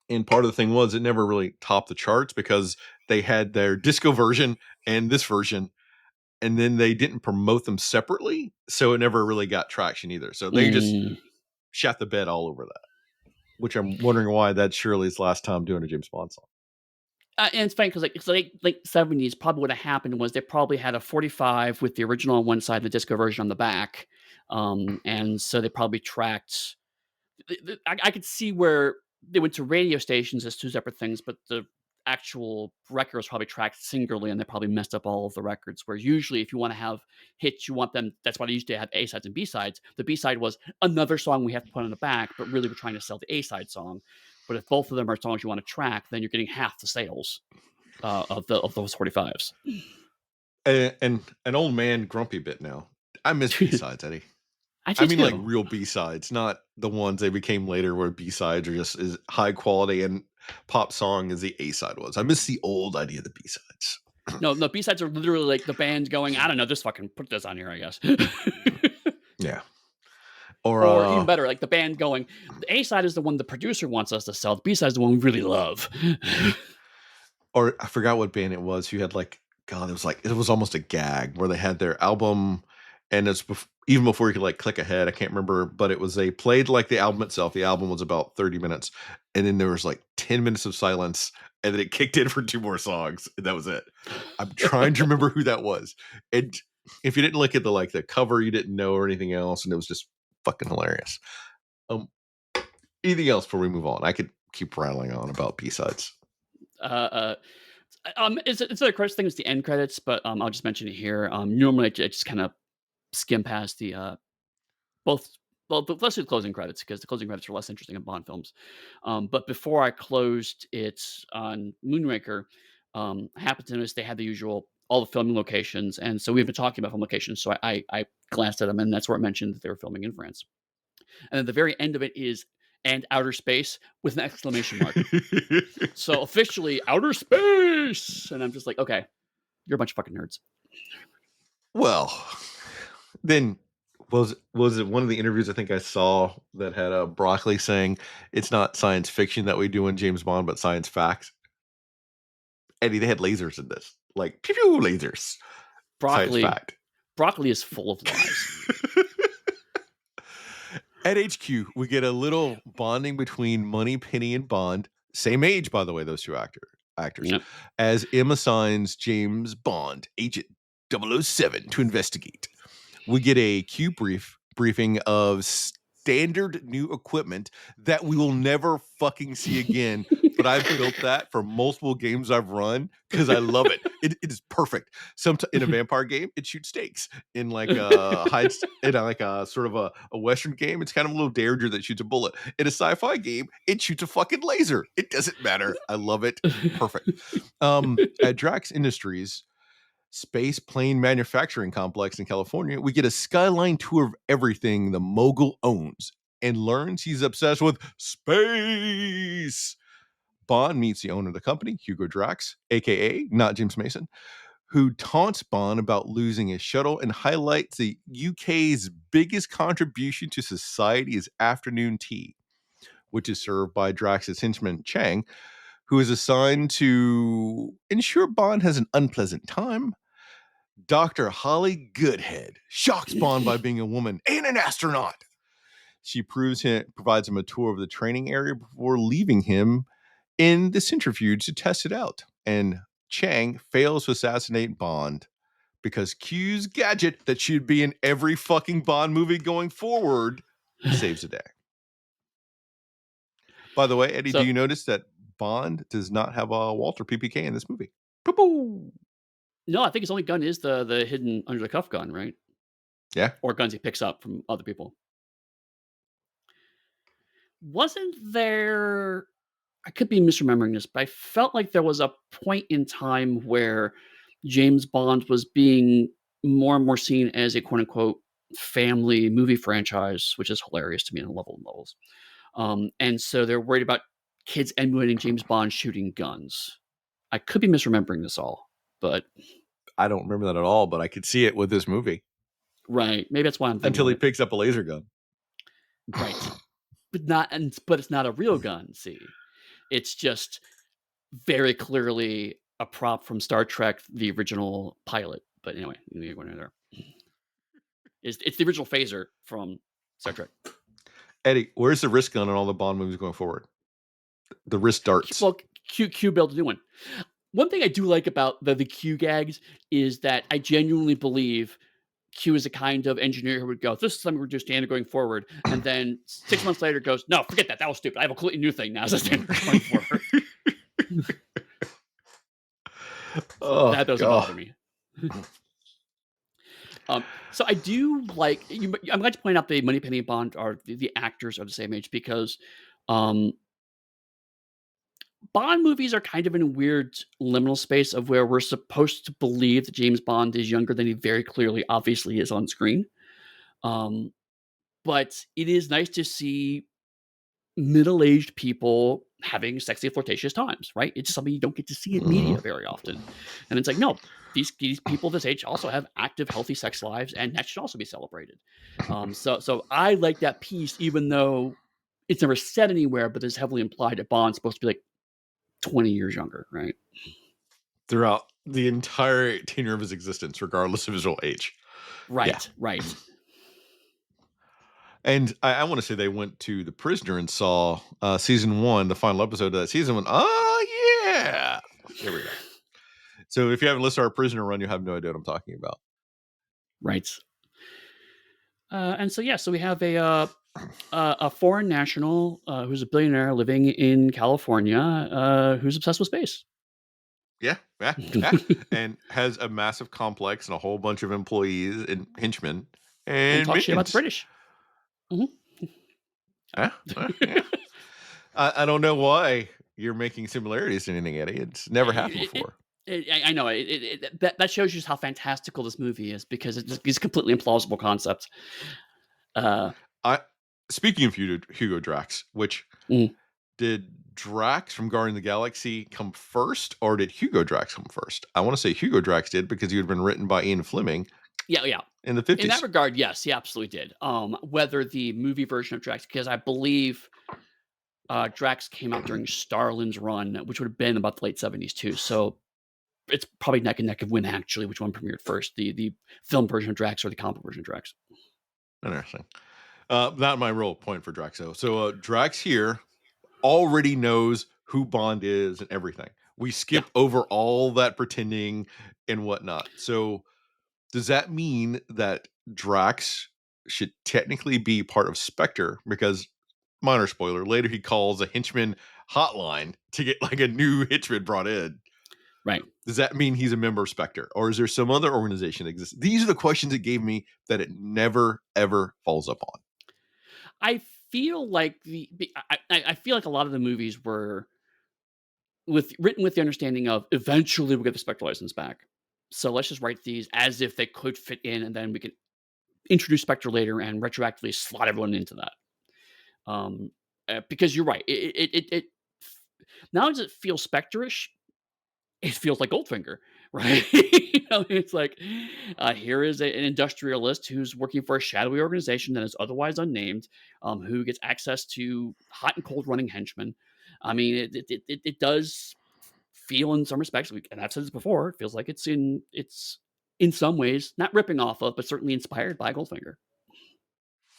and part of the thing was it never really topped the charts because they had their disco version and this version, and then they didn't promote them separately, so it never really got traction either. So they just Mm. shot the bed all over that, which I'm wondering why that's Shirley's last time doing a James Bond song. And it's funny because like, it's late 70s, probably what had happened was they probably had a 45 with the original on one side, the disco version on the back, and so they probably tracked I could see where they went to radio stations as 2 separate things, but the actual record was probably tracked singularly, and they probably messed up all of the records, where usually if you wanna have hits, you want them that's why they used to have A-sides and B-sides. The B-side was another song we have to put on the back, but really we're trying to sell the A-side song. But if both of them are songs you wanna track, then you're getting half the sales, of those 45s. And an old man grumpy bit now. I miss B-sides, Eddie. I I do mean, like too. real B-sides, not the ones they became later where B-sides are just as high quality and pop song as the A-side was. I miss the old idea of the B-sides. No, the B-sides are literally like the band going, "I don't know, just fucking put this on here, I guess." Yeah. Or Or even better, like the band going, the A side is the one the producer wants us to sell. The B side is the one we really love. or I forgot what band it was who had like God, it was almost a gag where they had their album and even before you could like click ahead, I can't remember, but it was they played like the album itself. The album was about 30 minutes, and then there was like 10 minutes of silence, and then it kicked in for 2 more songs, and that was it. I'm trying to remember who that was. And if you didn't look at the cover, you didn't know or anything else, and it was just fucking hilarious. Um, anything else before we move on? I could keep rattling on about B-sides. uh, it's a credits thing. It's the end credits, but I'll just mention it here. Normally, I just kind of skim past the both. Well, but let's do the closing credits because the closing credits are less interesting in Bond films. But before I closed it on Moonraker, I happened to notice they had the usual all the filming locations, and so we've been talking about film locations. So I glanced at them, and that's where it mentioned that they were filming in France. And at the very end of it is "and outer space" with an exclamation mark. So officially outer space. And I'm just like, okay, you're a bunch of fucking nerds. Well, then was it one of the interviews I think I saw that had Broccoli saying it's not science fiction that we do in James Bond, but science facts? Eddie, they had lasers in this, like pew pew lasers. Science Broccoli fact. broccoli is full of lies. At HQ, we get a little bonding between Moneypenny and Bond. Same age, by the way, those two actors. Yep. As M assigns James Bond, Agent 007, to investigate. We get a Q briefing of standard new equipment that we will never fucking see again. But I've built that for multiple games I've run because I love it. It is perfect. In a vampire game, it shoots stakes. In like like a sort of a Western game, it's kind of a little derringer that shoots a bullet. In a sci-fi game, it shoots a fucking laser. It doesn't matter. I love it. Perfect. At Drax Industries, space plane manufacturing complex in California, we get a skyline tour of everything the mogul owns and learns he's obsessed with space. Bond meets the owner of the company, Hugo Drax, aka not James Mason, who taunts Bond about losing his shuttle and highlights the UK's biggest contribution to society is afternoon tea, which is served by Drax's henchman Chang, who is assigned to ensure Bond has an unpleasant time. Dr. Holly Goodhead shocks Bond by being a woman and an astronaut. She provides him a tour of the training area before leaving him in the centrifuge to test it out. And Chang fails to assassinate Bond because Q's gadget that should be in every fucking Bond movie going forward saves the day. By the way, Eddie, do you notice that Bond does not have a Walter PPK in this movie? Poo-poo! No, I think his only gun is the hidden under the cuff gun, right? Yeah. Or guns he picks up from other people. Wasn't there, I could be misremembering this, but I felt like there was a point in time where James Bond was being more and more seen as a quote unquote family movie franchise, which is hilarious to me on a level of levels. And so they're worried about kids emulating James Bond shooting guns. I could be misremembering this all, but I don't remember that at all, but I could see it with this movie. Right. Maybe that's why I'm thinking until he picks up a laser gun. Right. But it's not a real gun, see. It's just very clearly a prop from Star Trek, the original pilot. But anyway, you're going there. It's the original phaser from Star Trek. Eddie, where's the wrist gun in all the Bond movies going forward? The wrist darts. Well, Q built a new one. One thing I do like about the Q gags is that I genuinely believe Q is a kind of engineer who would go, this is something we're just standard going forward. And then 6 months later goes, no, forget that. That was stupid. I have a completely new thing now as a standard going forward. That doesn't bother me. So I do like, I'm glad you point out the Moneypenny and Bond are the actors of the same age because Bond movies are kind of in a weird liminal space of where we're supposed to believe that James Bond is younger than he very clearly, obviously, is on screen. But it is nice to see middle-aged people having sexy, flirtatious times, right? It's something you don't get to see in media very often. And it's like, no, these people this age also have active, healthy sex lives, and that should also be celebrated. So I like that piece, even though it's never said anywhere, but it's heavily implied that Bond's supposed to be like 20 years younger, right? Throughout the entire tenure of his existence, regardless of his old age. Right, yeah. Right. And I want to say they went to The Prisoner and saw season 1, the final episode of that season. Went, oh, yeah. There we go. So if you haven't listened to our Prisoner run, you have no idea what I'm talking about. Right. And so, yeah, so we have a foreign national who's a billionaire living in California who's obsessed with space. Yeah. And has a massive complex and a whole bunch of employees and henchmen and talk shit about the British. Mm-hmm. Yeah. I don't know why you're making similarities to anything, Eddie. It's never happened before. I know that shows you just how fantastical this movie is because it's completely implausible concepts. Speaking of Hugo Drax, which did Drax from Guardian of the Galaxy come first, or did Hugo Drax come first? I want to say Hugo Drax did because he had been written by Ian Fleming. Yeah. In the 50s. In that regard, yes, he absolutely did. Whether the movie version of Drax, because I believe Drax came out during Starlin's run, which would have been about the late 70s too. So it's probably neck and neck of when actually which one premiered first, the film version of Drax or the comic version of Drax. Interesting. Not my real point for Drax though. So Drax here already knows who Bond is and everything. We skip over all that pretending and whatnot. So does that mean that Drax should technically be part of Spectre because, minor spoiler, later he calls a henchman hotline to get like a new henchman brought in. Right. Does that mean he's a member of Spectre, or is there some other organization that exists? These are the questions it gave me that it never ever follows up on. I feel like I feel like a lot of the movies were written with the understanding of eventually we'll get the Spectre license back. So let's just write these as if they could fit in, and then we can introduce Spectre later and retroactively slot everyone into that. Because you're right, it not only does it feel Spectre-ish, it feels like Goldfinger, right? It's like, here is an industrialist who's working for a shadowy organization that is otherwise unnamed, who gets access to hot and cold running henchmen. I mean, it does feel in some respects, and I've said this before, it feels like it's in some ways not ripping off of, but certainly inspired by Goldfinger.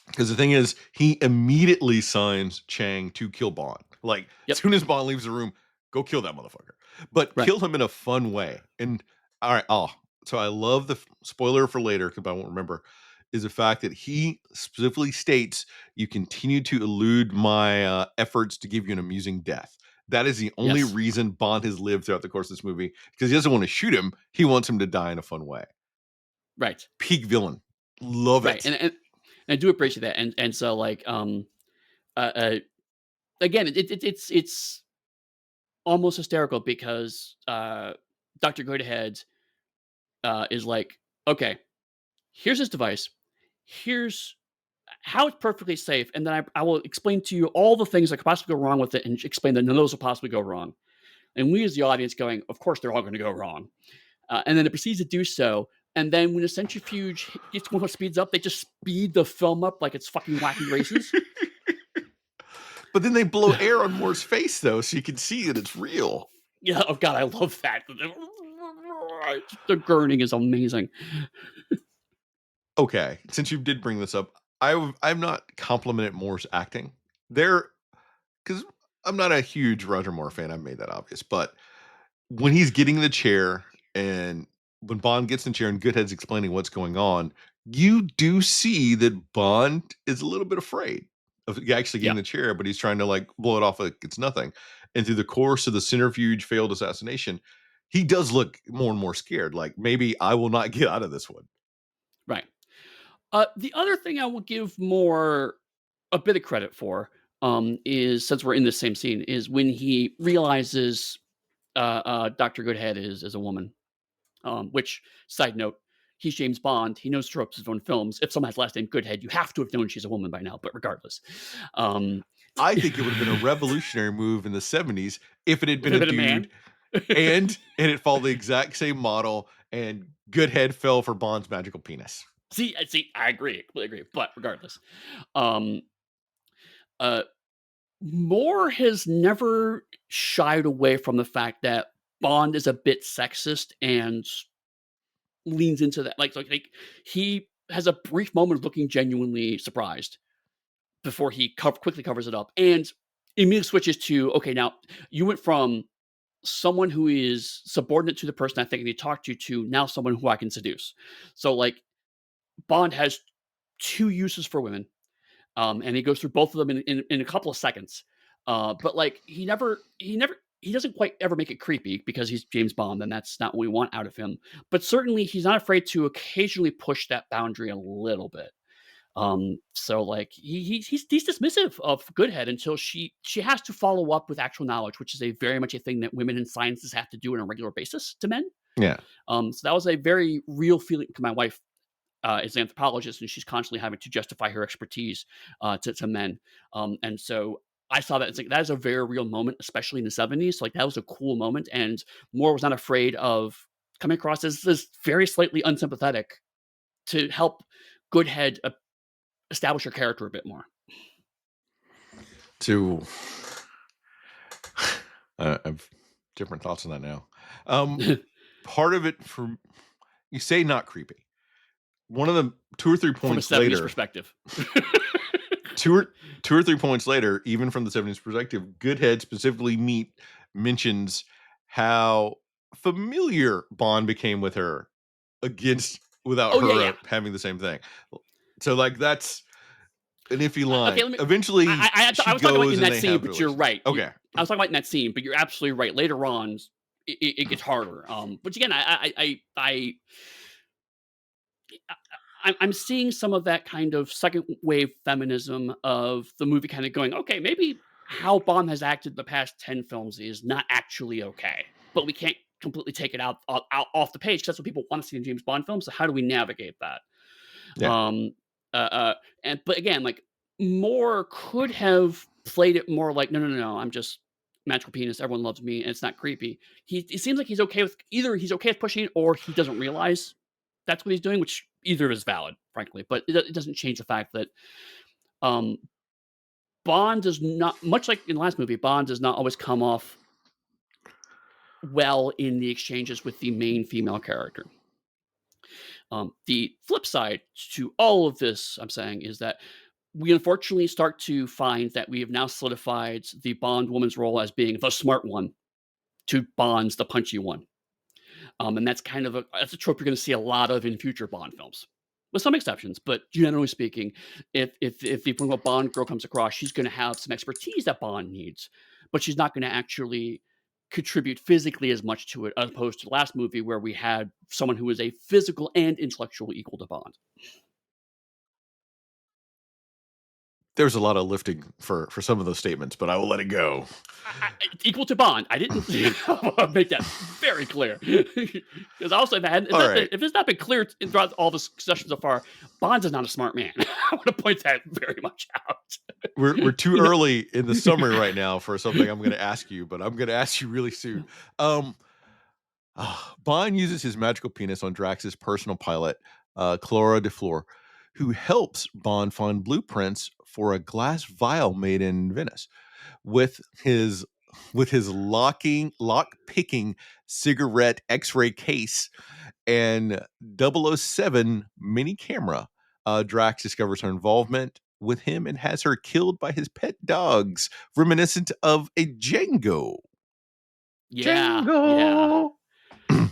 Because the thing is, he immediately signs Chang to kill Bond. Like, as Yep. soon as Bond leaves the room, go kill that motherfucker. But Right. kill him in a fun way. And all right, so I love the spoiler for later because I won't remember. Is the fact that he specifically states, "You continue to elude my efforts to give you an amusing death." That is the only Yes. reason Bond has lived throughout the course of this movie because he doesn't want to shoot him. He wants him to die in a fun way. Right. Peak villain. Love Right. it. And I do appreciate that. And so like uh, uh again, it's almost hysterical because Dr. Goodhead is like, okay, here's this device. Here's how it's perfectly safe, and then I will explain to you all the things that could possibly go wrong with it, and explain that none of those will possibly go wrong. And we, as the audience, going, of course they're all going to go wrong. And then it proceeds to do so. And then when the centrifuge gets when it speeds up, they just speed the film up like it's fucking wacky races. But then they blow air on Moore's face, though, so you can see that it's real. Yeah. Oh god, I love that. The gurning is amazing. Okay, since you did bring this up, I've not complimented Moore's acting. There, because I'm not a huge Roger Moore fan. I've made that obvious. But when he's getting in the chair and when Bond gets in the chair and Goodhead's explaining what's going on, you do see that Bond is a little bit afraid of actually getting Yeah. in the chair, but he's trying to like blow it off like it's nothing. And through the course of the centrifuge failed assassination, he does look more and more scared. Like maybe I will not get out of this one. Right. The other thing I will give more a bit of credit for, is since we're in the same scene, is when he realizes Dr. Goodhead is a woman. Which, side note, he's James Bond. He knows tropes of his own films. If someone has last name Goodhead, you have to have known she's a woman by now. But regardless, um, I if think it would have been a revolutionary move in the 70s if it had it been had a been a dude man. and it followed the exact same model and Goodhead fell for Bond's magical penis. See, I agree, completely agree. But regardless, um, uh, Moore has never shied away from the fact that Bond is a bit sexist and leans into that. Like he has a brief moment of looking genuinely surprised before he quickly covers it up and immediately switches to, okay, now you went from someone who is subordinate to the person I think I need to talk to now someone who I can seduce. So like Bond has two uses for women, and he goes through both of them in a couple of seconds. But like he doesn't quite ever make it creepy because he's James Bond, and that's not what we want out of him. But certainly he's not afraid to occasionally push that boundary a little bit. So like he's dismissive of Goodhead until she has to follow up with actual knowledge, which is a very much a thing that women in sciences have to do on a regular basis to men. Yeah. So that was a very real feeling. My wife is an anthropologist, and she's constantly having to justify her expertise to men. And so I saw that it's like that is a very real moment, especially in the 70s. So like that was a cool moment, and Moore was not afraid of coming across as this very slightly unsympathetic to help Goodhead establish her character a bit more. To I have different thoughts on that now. Um, Part of it for you say not creepy. One of the two or three From a points 70s later, perspective. two or two or three points later, even from the 70s perspective, Goodhead specifically mentions how familiar Bond became with her against without Oh, yeah, her yeah. having the same thing. So, like, that's an iffy line. Okay, let me. Eventually, I she was talking about goes in and that they scene, have a but you're relationship. right. Okay. I was talking about in that scene, but you're absolutely right. Later on, it gets harder. Which again, I'm seeing some of that kind of second wave feminism of the movie kind of going, okay, maybe how Bond has acted the past 10 films is not actually okay, but we can't completely take it out off the page because that's what people want to see in James Bond films. So how do we navigate that? Yeah. Um, uh, uh, and but again, like Moore could have played it more like, no, no, no, no, I'm just magical penis. Everyone loves me, and it's not creepy. It seems like he's okay with either he's okay with pushing it or he doesn't realize that's what he's doing, which either is valid, frankly. But it doesn't change the fact that um, Bond does not, much like in the last movie, Bond does not always come off well in the exchanges with the main female character. The flip side to all of this, I'm saying, is that we unfortunately start to find that we have now solidified the Bond woman's role as being the smart one to Bond's the punchy one. And that's kind of that's a trope you're going to see a lot of in future Bond films, with some exceptions. But generally speaking, if the quote unquote Bond girl comes across, she's going to have some expertise that Bond needs, but she's not going to actually contribute physically as much to it as opposed to the last movie where we had someone who was a physical and intellectual equal to Bond. There's a lot of lifting for some of those statements, but I will let it go. Equal to Bond. I didn't make that very clear because also All right. if it's not been clear throughout all this discussion so far, Bond is not a smart man. I want to point that very much out. We're too You know, early in the summary right now for something I'm gonna ask you, but I'm gonna ask you really soon. Um, Bond uses his magical penis on Drax's personal pilot, Clara de Flor, who helps Bond find blueprints for a glass vial made in Venice. With his lock picking cigarette X-ray case and 007 mini camera, Drax discovers her involvement with him and has her killed by his pet dogs, reminiscent of a Django. yeah, yeah, Django.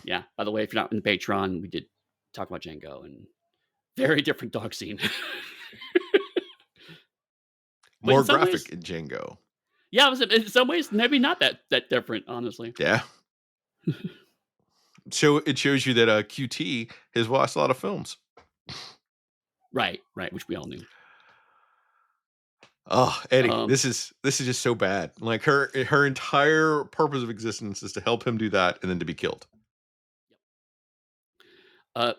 yeah. By the way, if you're not in the Patreon, we did talk about Django and very different dog scene. But in More some ways, graphic in Django. yeah, in some ways, maybe not that different, honestly. Yeah. It shows you that QT has watched a lot of films. Right, right, which we all knew. Oh, Eddie, Um, this is just so bad. Like her entire purpose of existence is to help him do that and then to be killed. Uh,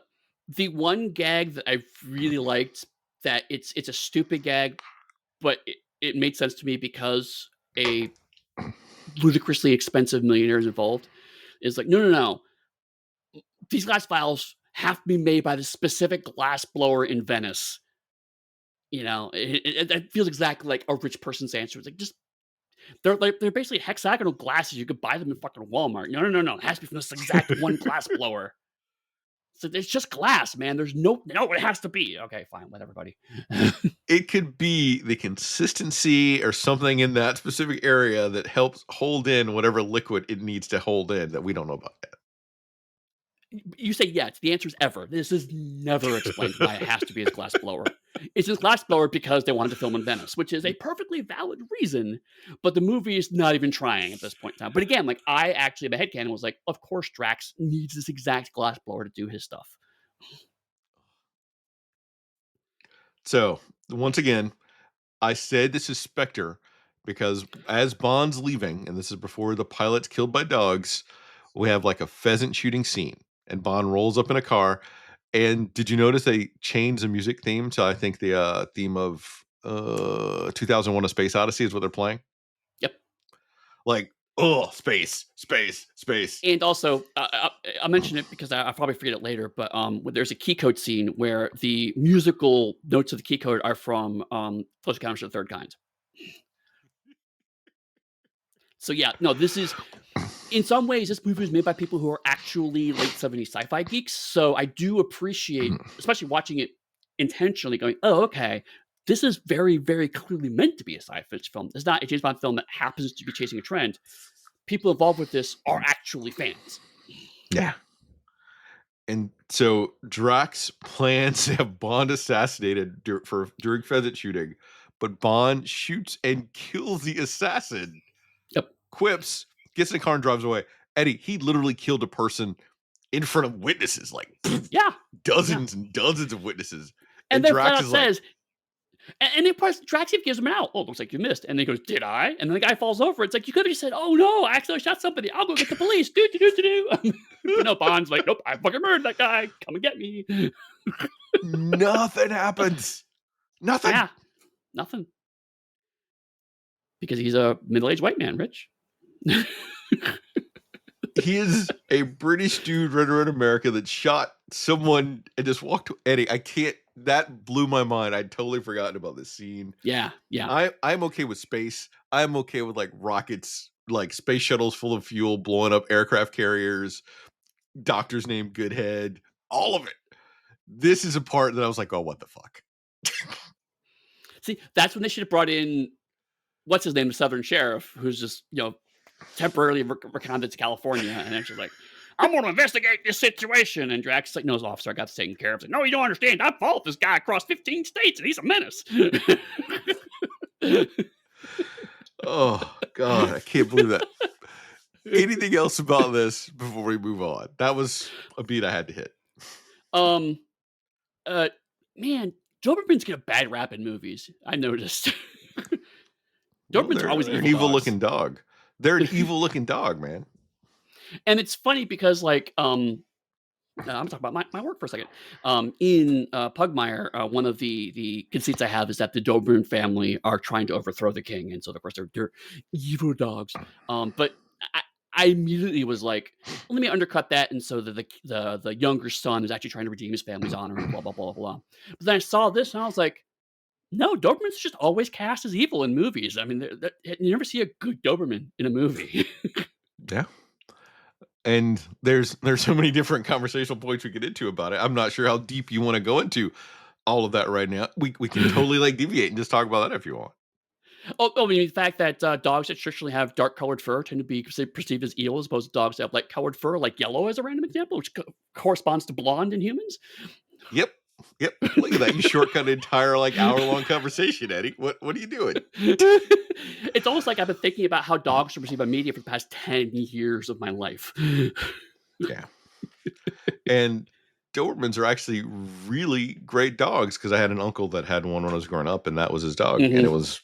the one gag that I really liked that it's a stupid gag, but it made sense to me because a ludicrously expensive millionaire is involved. Is like, no, no, no. These glass vials have to be made by the specific glass blower in Venice. It feels exactly like a rich person's answer. It's like just they're basically hexagonal glasses. You could buy them in fucking Walmart. No, no, no, no. It has to be from this exact one glass blower. So it's just glass, man. There's no. It has to be okay. Fine, let everybody. It could be the consistency or something in that specific area that helps hold in whatever liquid it needs to hold in that we don't know about You say yes. The answer is ever. This is never explained why it has to be his glass blower. It's his glass blower because they wanted to film in Venice, which is a perfectly valid reason. But the movie is not even trying at this point in time. But again, like I actually, my headcanon was like, of course, Drax needs this exact glass blower to do his stuff. So, once again, I said this is Spectre because as Bond's leaving, and this is before the pilot's killed by dogs, we have like a pheasant shooting scene, and Bond rolls up in a car. And did you notice they changed the music theme to I think the theme of 2001: A Space Odyssey is what they're playing? Yep. Like, oh, space, space, space. And also, I'll mention it because I'll probably forget it later. But there's a key code scene where the musical notes of the key code are from Close Encounters of the Third Kind. So yeah, no, this is in some ways, this movie was made by people who are actually late 70s sci-fi geeks. So I do appreciate, especially watching it intentionally, going, oh, okay, this is very, very clearly meant to be a sci-fi film. It's not a James Bond film that happens to be chasing a trend. People involved with this are actually fans. Yeah. And so Drax plans to have Bond assassinated during pheasant shooting, but Bond shoots and kills the assassin. Yep. Quips, gets in the car and drives away. Eddie, he literally killed a person in front of witnesses, like Yeah. Yeah. dozens and dozens of witnesses. And And then flat Drax out is like, says, and then plus Drax even gives him an out. Oh, looks like you missed. And then he goes, "Did I?" And then the guy falls over. It's like you could have just said, "Oh no, I accidentally shot somebody. I'll go get the police." Do do do do do. But no, Bond's like, "Nope, I fucking murdered that guy. Come and get me." nothing happens. Nothing. Yeah, nothing because he's a middle-aged white man, Rich. He is a British dude running around America that shot someone and just walked to Eddie. I can't. That blew my mind. I'd totally forgotten about this scene. Yeah, yeah. I'm okay with space. I'm okay with like rockets, like space shuttles full of fuel blowing up aircraft carriers. Doctor's name Goodhead, all of it. This is a part that I was like, oh, what the fuck? See, that's when they should have brought in what's his name, the Southern Sheriff, who's just temporarily reconded to California, and then she's like, "I'm going to investigate this situation." And Drax is like, "No, officer, I got this taken care of." It's like, "No, you don't understand. I followed this guy across 15 states, and he's a menace." Oh God, I can't believe that. Anything else about this before we move on? That was a beat I had to hit. um, uh, man, Dobermans get a bad rap in movies. I noticed. Well, Dobermans are always they're an evil evil dogs, looking dog. They're an evil looking dog, man. and it's funny because I'm talking about my work for a second. In Pugmire, one of the conceits I have is that the Doberman family are trying to overthrow the king, and so of course they're evil dogs. But I, I immediately was like, "Let me undercut that," and so the younger son is actually trying to redeem his family's honor and blah blah blah blah. But then I saw this and I was like, "No, Dobermans just always cast as evil in movies. I mean, you never see a good Doberman in a movie." Yeah. And there's so many different conversational points we get into about it. I'm not sure how deep you want to go into all of that right now. We can totally like deviate and just talk about that if you want. Oh, I mean, the fact that, dogs that traditionally have dark colored fur tend to be perceived as evil as opposed to dogs that have light colored fur, like yellow as a random example, which corresponds to blonde in humans. Yep. Yep. Look at that. You shortcut an entire like hour-long conversation, Eddie. What are you doing? It's almost like I've been thinking about how dogs are perceived by media for the past 10 years of my life. Yeah. And Dobermans are actually really great dogs because I had an uncle that had one when I was growing up, and that was his dog. And it Mhm. was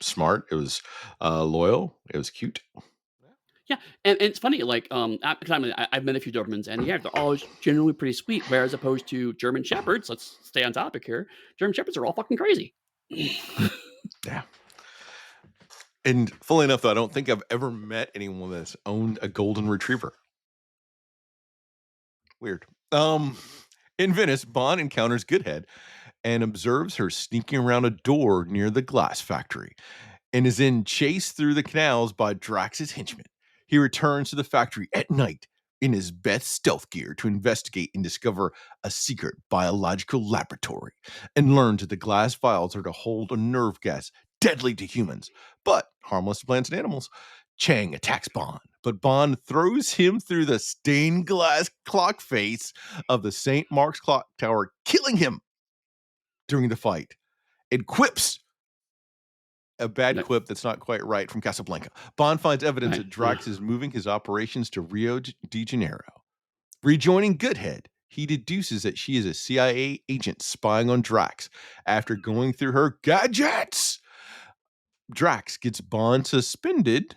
smart. It was loyal. It was cute. Yeah, and it's funny, like, 'cause I've met a few Dobermans, and yeah, they're always generally pretty sweet, whereas opposed to German Shepherds, let's stay on topic here, German Shepherds are all fucking crazy. Yeah. And fully enough, though, I don't think I've ever met anyone that's owned a golden retriever. Weird. Um, in Venice, Bond encounters Goodhead and observes her sneaking around a door near the glass factory and is then chased through the canals by Drax's henchmen. He returns to the factory at night in his best stealth gear to investigate and discover a secret biological laboratory and learns that the glass vials are to hold a nerve gas deadly to humans, but harmless to plants and animals. Chang attacks Bond, but Bond throws him through the stained glass clock face of the St. Mark's clock tower, killing him during the fight. And quips a bad No, quip that's not quite right from Casablanca. Bond finds evidence right, that Drax is moving his operations to Rio de Janeiro. Rejoining Goodhead, he deduces that she is a CIA agent spying on Drax after going through her gadgets. Drax gets Bond suspended.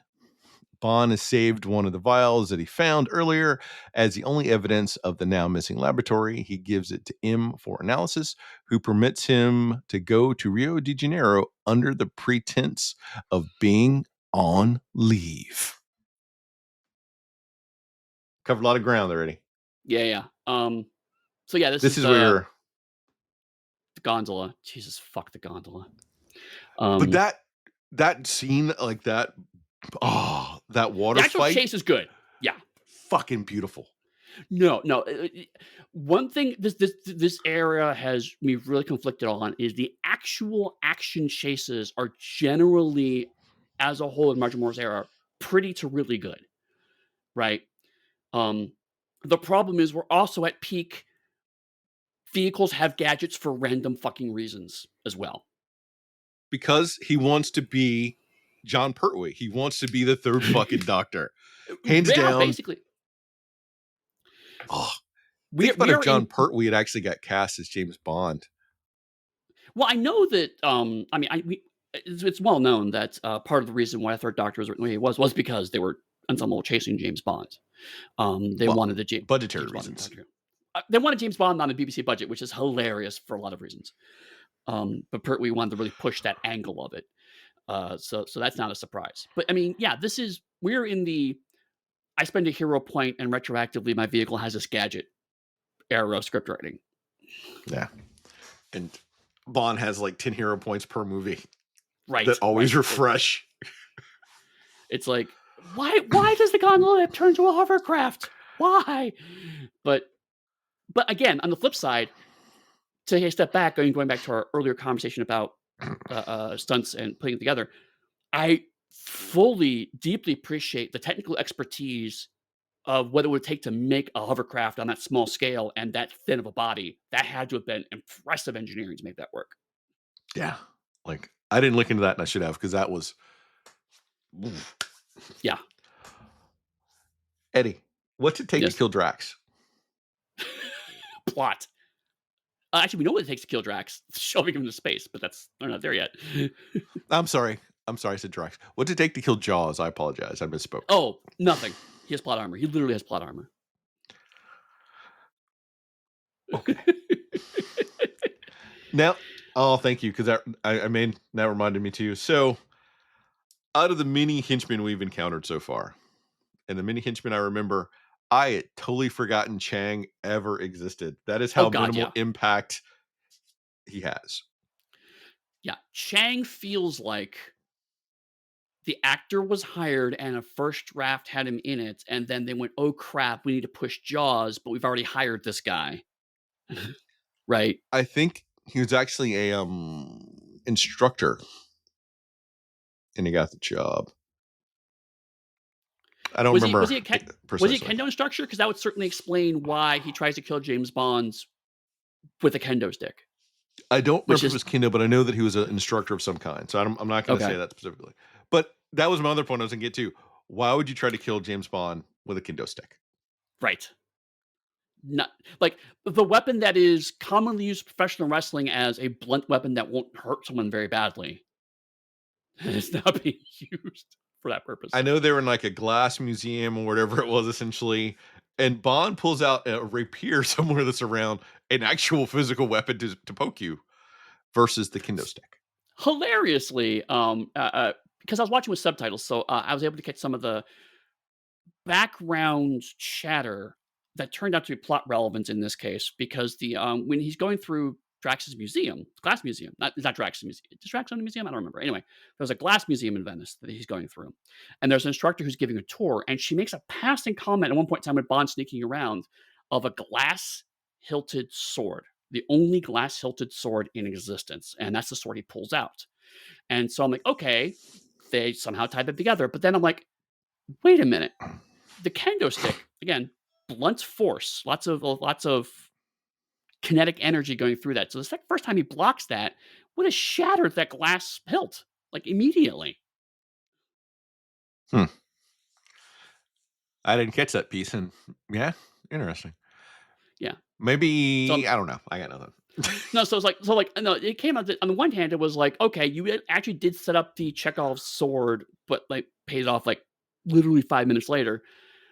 Bond has saved one of the vials that he found earlier as the only evidence of the now missing laboratory. He gives it to M for analysis, who permits him to go to Rio de Janeiro under the pretense of being on leave. Covered a lot of ground already. yeah, yeah, so yeah, this This is is the where, gondola. Jesus, fuck the gondola. but Um, that scene like that, oh, that the water actual fight, chase is good. Yeah. fucking beautiful. No, no. One thing this era has me really conflicted on is the actual action chases are generally, as a whole, in Roger Moore's era, pretty to really good, right? Um, The problem is we're also at peak vehicles have gadgets for random fucking reasons as well. because he wants to be John Pertwee. He wants to be the third fucking Doctor, hands Yeah, down. basically. Oh, We think are about we if are John in Pertwee had actually got cast as James Bond. well, I know that, I mean, I we it's well known that, part of the reason why Third Doctor was written the way it was because they were ensemble chasing James Bond. They Well, wanted the budgetary James Bond and reasons. Doctor Who. They wanted James Bond on a BBC budget, which is hilarious for a lot of reasons. But Pertwee wanted to really push that angle of it. So that's not a surprise. But I mean, yeah, we're in the I spend a hero point and retroactively my vehicle has this gadget era of script writing. Yeah. And Bond has like 10 hero points per movie that Right, always right. refresh. It's like, why does the gondola turn to a hovercraft? Why? But again, on the flip side, to take a step back, going back to our earlier conversation about stunts and putting it together, I fully, deeply appreciate the technical expertise of what it would take to make a hovercraft on that small scale and that thin of a body. That had to have been impressive engineering to make that work. Yeah. Like, I didn't look into that and I should have because that was. Oof. Yeah. Eddie, what's it take to Yes. kill Drax? Plot. Actually, we know what it takes to kill Drax, shoving him into space, but we're not there yet. I'm sorry. I'm sorry, I said Drax. What's it take to kill Jaws? I apologize. I misspoke. Oh, nothing. He has plot armor. He literally has plot armor. Okay. Now, oh, thank you, because I mean, that reminded me too. So, out of the many henchmen we've encountered so far, and the many henchmen I remember, I had totally forgotten Chang ever existed. That is Oh how god, minimal yeah. impact he has. Yeah. Chang feels like the actor was hired and a first draft had him in it, and then they went, "Oh crap, we need to push Jaws, but we've already hired this guy." Right? I think he was actually a instructor, and he got the job. I don't Was remember he a was he a precisely. kendo instructor? Because that would certainly explain why he tries to kill James Bonds with a kendo stick, I don't which remember if it is was kendo, but I know that he was an instructor of some kind. So I'm not going to say okay. that specifically. But that was my other point I was going to get to. Why would you try to kill James Bond with a kendo stick? Right. Not like the weapon that is commonly used in professional wrestling as a blunt weapon that won't hurt someone very badly is not being used for that I purpose. know they were in like a glass museum or whatever it was essentially, and Bond pulls out a rapier somewhere that's around an actual physical weapon to poke you versus the kendo stick. Hilariously, because I was watching with subtitles, so I was able to catch some of the background chatter that turned out to be plot relevant in this case because when he's going through Drax's museum, glass museum, not Drax's museum. Is Drax own a museum? I don't remember. Anyway, there's a glass museum in Venice that he's going through, and there's an instructor who's giving a tour, and she makes a passing comment at one point in time with Bond sneaking around of a glass hilted sword, the only glass hilted sword in existence, and that's the sword he pulls out. And so I'm like, okay, they somehow tied them together, but then I'm like, wait a minute, the kendo stick again, blunt force, lots of kinetic energy going through that. So the first time he blocks that would have shattered that glass hilt like immediately. Hmm. I didn't catch that piece, and yeah, interesting. Yeah. Maybe So I don't know. I got nothing. no, so it's like no, it came out that on the one hand it was like okay, actually did set up the Chekhov's sword, but like paid it off like literally 5 minutes later.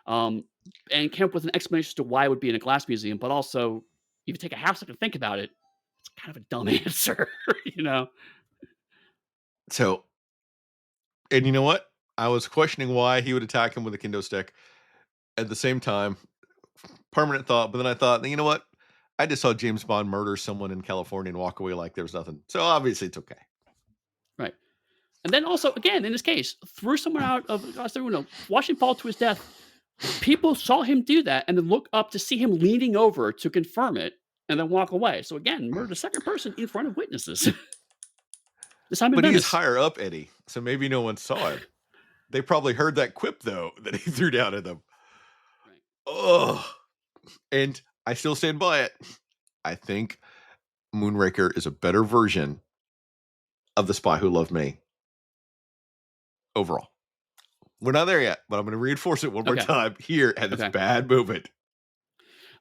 Um, and came up with an explanation as to why it would be in a glass museum, but also if you take a half second to think about it, it's kind of a dumb answer, you know? So, and you know what? I was questioning why he would attack him with a kendo stick. At the same time, permanent thought, but then I thought, you know what? I just saw James Bond murder someone in California and walk away like there was nothing. So obviously it's okay. Right. And then also, again, in this case, threw someone out of across the window, watch him fall to his death. People saw him do that and then look up to see him leaning over to confirm it and then walk away. So again, murdered a second person in front of witnesses. This time in But he's Venice. higher up, Eddie. So maybe no one saw him. They probably heard that quip though that he threw down at them. Right. Oh. And I still stand by it. I think Moonraker is a better version of The Spy Who Loved Me overall. We're not there yet, but I'm going to reinforce it one more Okay, time here at this okay. bad moment.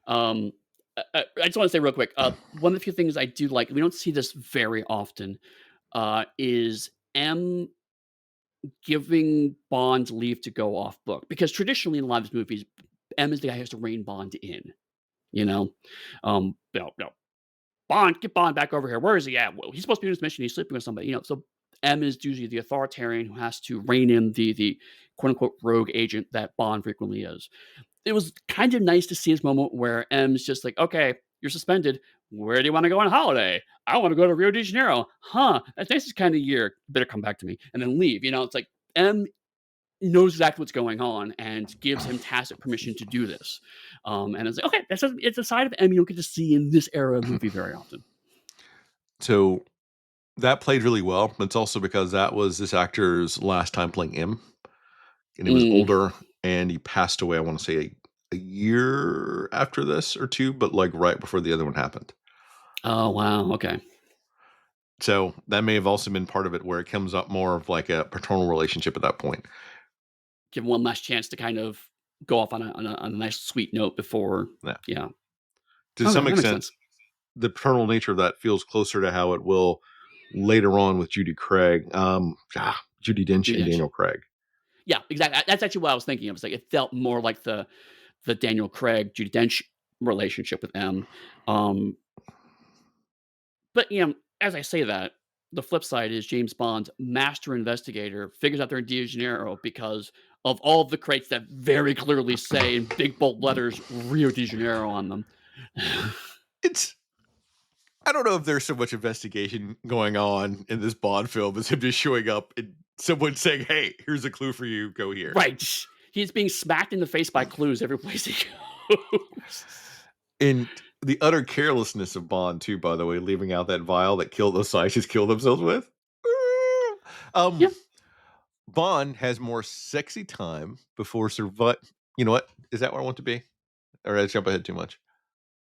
Um, I just want to say real quick. One of the few things I do like, we don't see this very often, is M giving Bond leave to go off book, because traditionally in a lot of his movies, M is the guy who has to rein Bond in. You know, no, Bond, get Bond back over here. Where is he at? Well, he's supposed to be on his mission. He's sleeping with somebody. So M is usually the authoritarian who has to rein in the quote unquote rogue agent that Bond frequently is. It was kind of nice to see this moment where M's just like, okay, you're suspended. Where do you want to go on holiday? I want to go to Rio de Janeiro. Huh? That's nice this kind of year. Better come back to me and then leave. It's like M knows exactly what's going on and gives him tacit permission to do this. And it's like, okay, it's a side of M you don't get to see in this era of movie very often. So that played really well. But it's also because that was this actor's last time playing M, and he was Mm. older, and he passed away. I want to say a year after this or two, but like right before the other one happened. Oh wow. Okay. So that may have also been part of it, where it comes up more of like a paternal relationship at that point. Give him one last chance to kind of go off on a nice sweet note before. Yeah. Yeah. To Okay, some that makes extent, sense. the paternal nature of that feels closer to how it will later on with Judy Craig, Judy Dench Judi and Dench. Daniel Craig. Yeah, exactly. That's actually what I was thinking. It was like it felt more like the Daniel Craig Judi Dench relationship with M. Um, but as I say that, the flip side is James Bond's master investigator figures out they're in Rio de Janeiro because of all of the crates that very clearly say in big bold letters Rio de Janeiro on them. It's I don't know if there's so much investigation going on in this Bond film as him just showing up and someone saying, "Hey, here's a clue for you. Go here." Right. He's being smacked in the face by clues every place he goes. And the utter carelessness of Bond too, by the way, leaving out that vial that killed those scientists killed themselves with. Yeah. Um, Bond has more sexy time before survive. You know what? Is that where I want to be? Or did I jump ahead too much?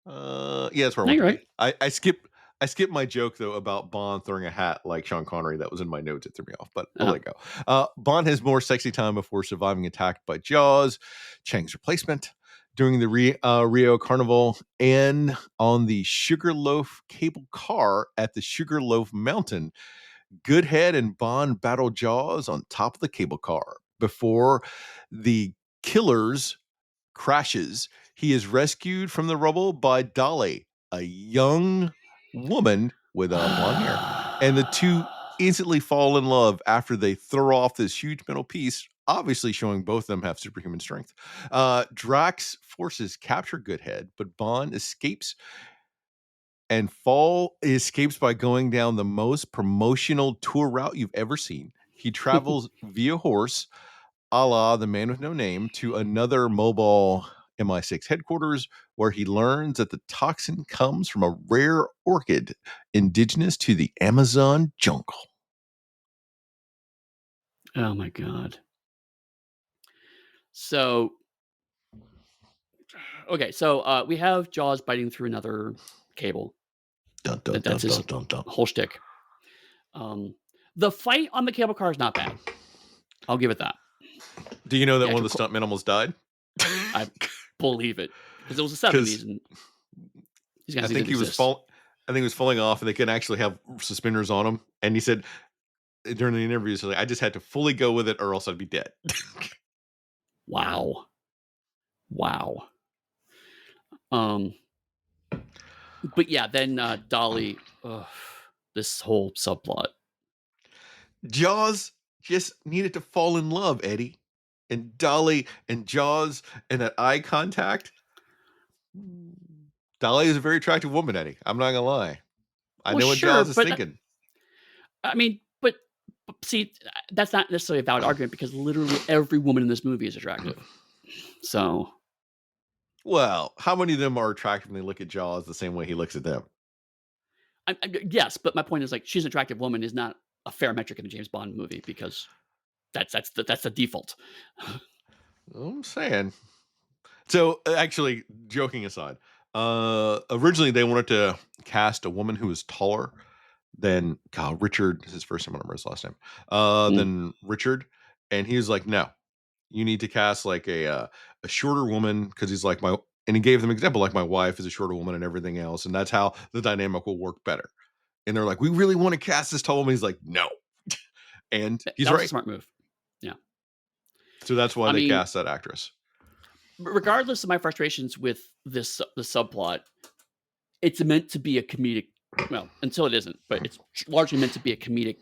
Yeah, that's where I No, want you're to right. be. I skipped my joke though about Bond throwing a hat like Sean Connery. That was in my notes. It threw me off, but I'll let Oh. it go. Bond has more sexy time before surviving attack by Jaws, Chang's replacement during the Rio Carnival, and on the Sugarloaf cable car at the Sugarloaf Mountain. Goodhead and Bond battle Jaws on top of the cable car before the killers crashes. He is rescued from the rubble by Dolly, a young woman with blonde hair. And the two instantly fall in love after they throw off this huge metal piece, obviously showing both of them have superhuman strength. Drax forces capture Goodhead, but Bond escapes by going down the most promotional tour route you've ever seen. He travels via horse, a la the man with no name, to another mobile MI6 headquarters, where he learns that the toxin comes from a rare orchid indigenous to the Amazon jungle. Oh my god. So, okay, so, we have Jaws biting through another cable. Dun, dun, That's dun, his dun, dun, dun. whole shtick. Um, the fight on the cable car is not bad. I'll give it that. Do you know that The one of actual the stuntmen almost died? I believe it, because it was the '70s Because and these kinda I things think didn't he was exist. fall. I think he was falling off, and they couldn't actually have suspenders on him. And he said during the interview, he's like, "I just had to fully go with it, or else I'd be dead." Wow. Wow. Um, but yeah, then, Dolly, ugh, this whole subplot. Jaws just needed to fall in love, Eddie. And Dolly and Jaws and that eye contact. Dolly is a very attractive woman, Eddie. I'm not gonna lie. I Well, know what sure, Jaws is but, thinking. I mean, but see, that's not necessarily a valid argument because literally every woman in this movie is attractive. So, Well, how many of them are attractive when they look at Jaws the same way he looks at them? yes, but my point is like she's an attractive woman is not a fair metric in a James Bond movie because that's the default. I'm saying So, actually, joking aside, originally they wanted to cast a woman who was taller than God, Richard is his first name, I don't remember his last name, Mm, than Richard, and he was like, "No, you need to cast like a shorter woman," because he's like my and he gave them example, like, "My wife is a shorter woman and everything else, and that's how the dynamic will work better." And they're like, "We really wanna cast this tall woman." He's like, "No." And he's that was a right. smart move. Yeah. So that's why I they mean, cast that actress. regardless of my frustrations with the subplot, it's meant to be a comedic, well, until it isn't, but it's largely meant to be a comedic